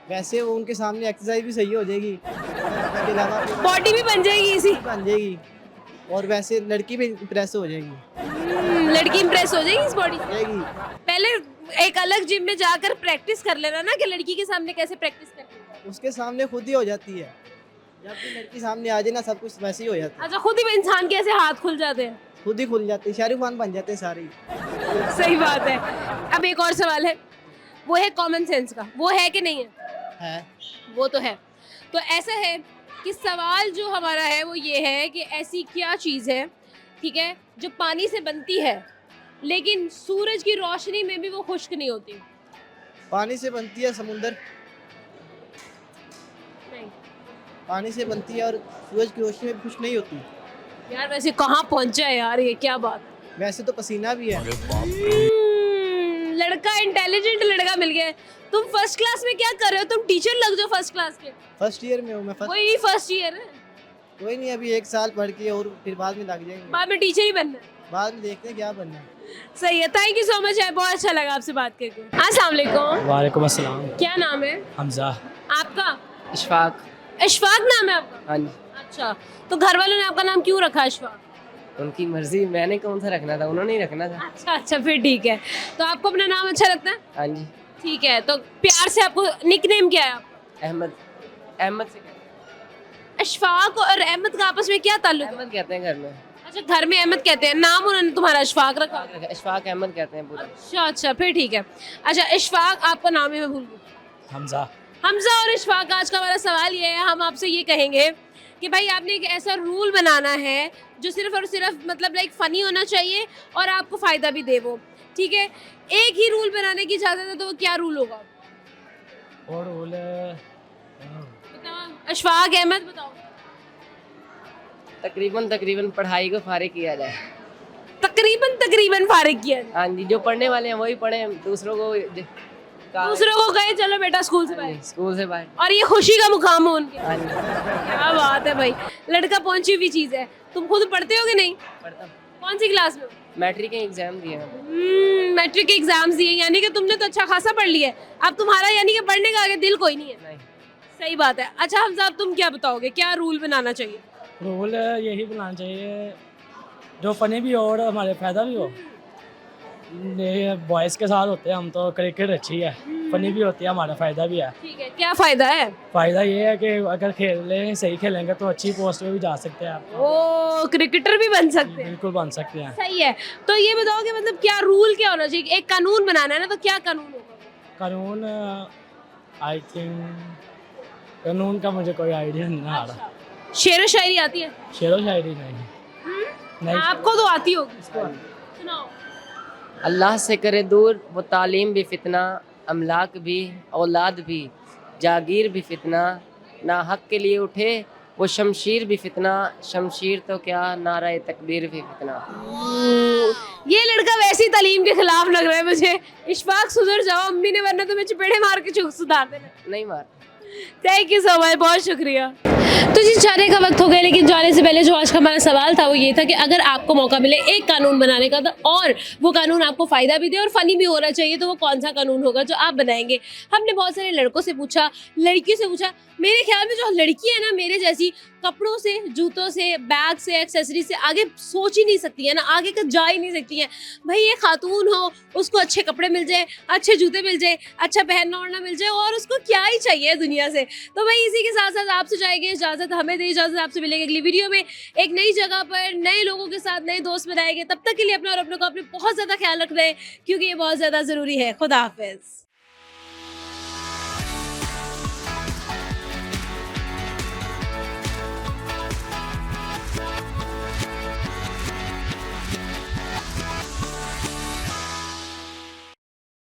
वैसे वो उनके सामने एक्सरसाइज भी सही हो जाएगी, इसके अलावा बॉडी भी बन जाएगी इसी, बन जाएगी, और वैसे लड़की भी इम्प्रेस हो जाएगी। लड़की इम्प्रेस हो जाएगी इस बॉडी से? जाएगी। पहले एक अलग जिम में जाकर प्रैक्टिस कर लेना ना कि लड़की के सामने कैसे प्रैक्टिस करनी है। उसके सामने खुद ही हो जाती है, जब भी लड़की सामने आ जाए ना सब कुछ वैसे ही हो जाता है। अच्छा, खुद ही इंसान के ऐसे हाथ खुल जाते हैं? खुद ही खुल जाते हैं, शाहरुख खान बन जाते हैं सारे ही। सही बात है। अब एक और सवाल है, वो है कॉमन सेंस का, वो है कि नहीं है? है। वो तो है। तो ऐसा है कि सवाल जो हमारा है वो ये है कि ऐसी क्या चीज़ है, ठीक है, जो पानी से बनती है लेकिन सूरज की रोशनी में भी वो खुश्क नहीं होती? पानी से बनती है समुंदर, नहीं पानी से बनती है और सूरज की रोशनी में खुश नहीं होती। यार, वैसे कहाँ पहुँचा है यार, ये क्या बात है? वैसे तो पसीना भी है। लड़का इंटेलिजेंट लड़का मिल गया है। तुम फर्स्ट क्लास में क्या कर रहे हो? तुम टीचर लग जाओ फर्स्ट क्लास के। फर्स्ट ईयर में हूँ मैं। वही फर्स्ट ईयर है। कोई नहीं, अभी 1 साल पढ़ के और फिर बाद में लग जाएंगे। बाद में टीचर ही बनना है? बाद में देखते हैं क्या बनना है। सही है, थैंक यू सो मच यार, बहुत अच्छा लगा आपसे बात करके। अस्सलाम वालेकुम। वालेकुम अस्सलाम। क्या नाम है? हमजा। आपका? इशफाक। इशफाक नाम है आपका? हाँ जी। अच्छा, तो घर वालों ने आपका नाम क्यों रखा इशफाक? उनकी मर्जी, मैंने कौन सा रखना था, उन्होंने ही रखना था। अच्छा अच्छा, फिर ठीक है। तो आपको अपना नाम अच्छा लगता है? हाँ जी। ठीक है, तो प्यार से आपको निकनेम क्या है आपका? अहमद। अहमद से इशफाक और अहमद का आपस में क्या ताल्लुक है? अहमद कहते हैं घर में। अच्छा, घर में अहमद कहते हैं, नाम उन्होंने तुम्हारा इशफाक रखा? इशफाक अहमद कहते हैं पूरा। अच्छा अच्छा, फिर ठीक है। अच्छा इशफाक, आपका नाम ही मैं भूल गई। हमजा। हमजा और इशफाक, आज का हमारा सवाल ये है, हम आपसे ये कहेंगे कि भाई आपने एक ऐसा रूल बनाना है जो सिर्फ और सिर्फ मतलब लाइक फ़नी होना चाहिए और आपको फ़ायदा भी दे वो, ठीक है। एक ही रूल बनाने की इजाज़त है, तो वो क्या रूल होगा? और रूल बताओ इशफाक अहमद, बताओ। तकरीबन पढ़ाई को फारिग किया जाए। तकरीबन फारिग किया जाए? हाँ जी, जो पढ़ने वाले हैं वही पढ़े, दूसरों को कहे चलो बेटा स्कूल से बाहर, स्कूल से बाहर, और ये खुशी का मुकाम हो उनके। हाँ जी। क्या बात है भाई, लड़का पहुंची हुई चीज़ है। तुम खुद पढ़ते हो कि नहीं? पढ़ता। कौन सी क्लास में हो? मैट्रिक के एग्जाम दिए। मैट्रिक के एग्जाम्स दिए, यानी कि तुमने तो अच्छा खासा पढ़ लिया है। अब तुम्हारा यानी कि पढ़ने का आगे दिल कोई नहीं है? नहीं। सही बात है। अच्छा हमजा, तुम क्या बताओगे, क्या रूल बनाना चाहिए? रूल यही बनाना चाहिए जो फनी भी हो और हमारे फ़ायदा भी हो। ये बॉयज़ के साथ होते हैं हम, तो क्रिकेट अच्छी है, फनी भी होती है, हमारा फ़ायदा भी है। ठीक है, क्या फ़ायदा है? फ़ायदा ये है कि अगर सही खेलेंगे तो अच्छी पोस्ट पे भी जा सकते हैं आप। ओ, क्रिकेटर भी बन सकते हैं? बिल्कुल बन सकते हैं। सही है। तो ये बताओ कि मतलब क्या रूल क्या होना चाहिए? एक कानून बनाना है ना, तो क्या कानून होगा? कानून आई थिंक कानून का मुझे कोई आइडिया नहीं आ रहा। शेर शायरी आती है? शेर शायरी नहीं। आपको तो आती होगी, सुनाओ। अल्लाह से करे दूर वो तालीम भी फितना, अमलाक भी औलाद भी जागीर भी फितना, ना हक के लिए उठे वो शमशीर भी फितना, शमशीर तो क्या नारा तकबीर भी फितना। ये लड़का वैसी तालीम के खिलाफ लग रहा है मुझे। इशफाक सुधर जाओ, अम्मी ने वरना तुम्हें चपेड़े मार के सुधार देना। नहीं मार। थैंक यू सो मच, बहुत शुक्रिया। तो जी जाने का वक्त हो गया, लेकिन जाने से पहले जो आज का हमारा सवाल था वो ये था कि अगर आपको मौका मिले एक कानून बनाने का और वो कानून आपको फ़ायदा भी दे और फ़नी भी होना चाहिए, तो वो कौन सा कानून होगा जो आप बनाएंगे। हमने बहुत सारे लड़कों से पूछा, लड़कियों से पूछा। मेरे ख्याल में जो लड़की है ना मेरे जैसी, कपड़ों से, जूतों से, बैग से, एक्सेसरी से आगे सोच ही नहीं सकती है ना, आगे का जा ही नहीं सकती है। भाई ये खातून हो, उसको अच्छे कपड़े मिल जाए, अच्छे जूते मिल जाए, अच्छा पहनना ओढ़ना मिल जाए, और उसको क्या ही चाहिए दुनिया से। तो भाई इसी के साथ साथ आपसे जाएगी इजाज़त, हमें दे इजाज़त। आपसे मिलेंगे अगली वीडियो में एक नई जगह पर, नए लोगों के साथ, नए दोस्त बनाएंगे। तब तक के लिए अपना और अपनों का अपने बहुत ज़्यादा ख्याल रख रहे हैं, क्योंकि ये बहुत ज़्यादा ज़रूरी है। खुदा हाफिज़।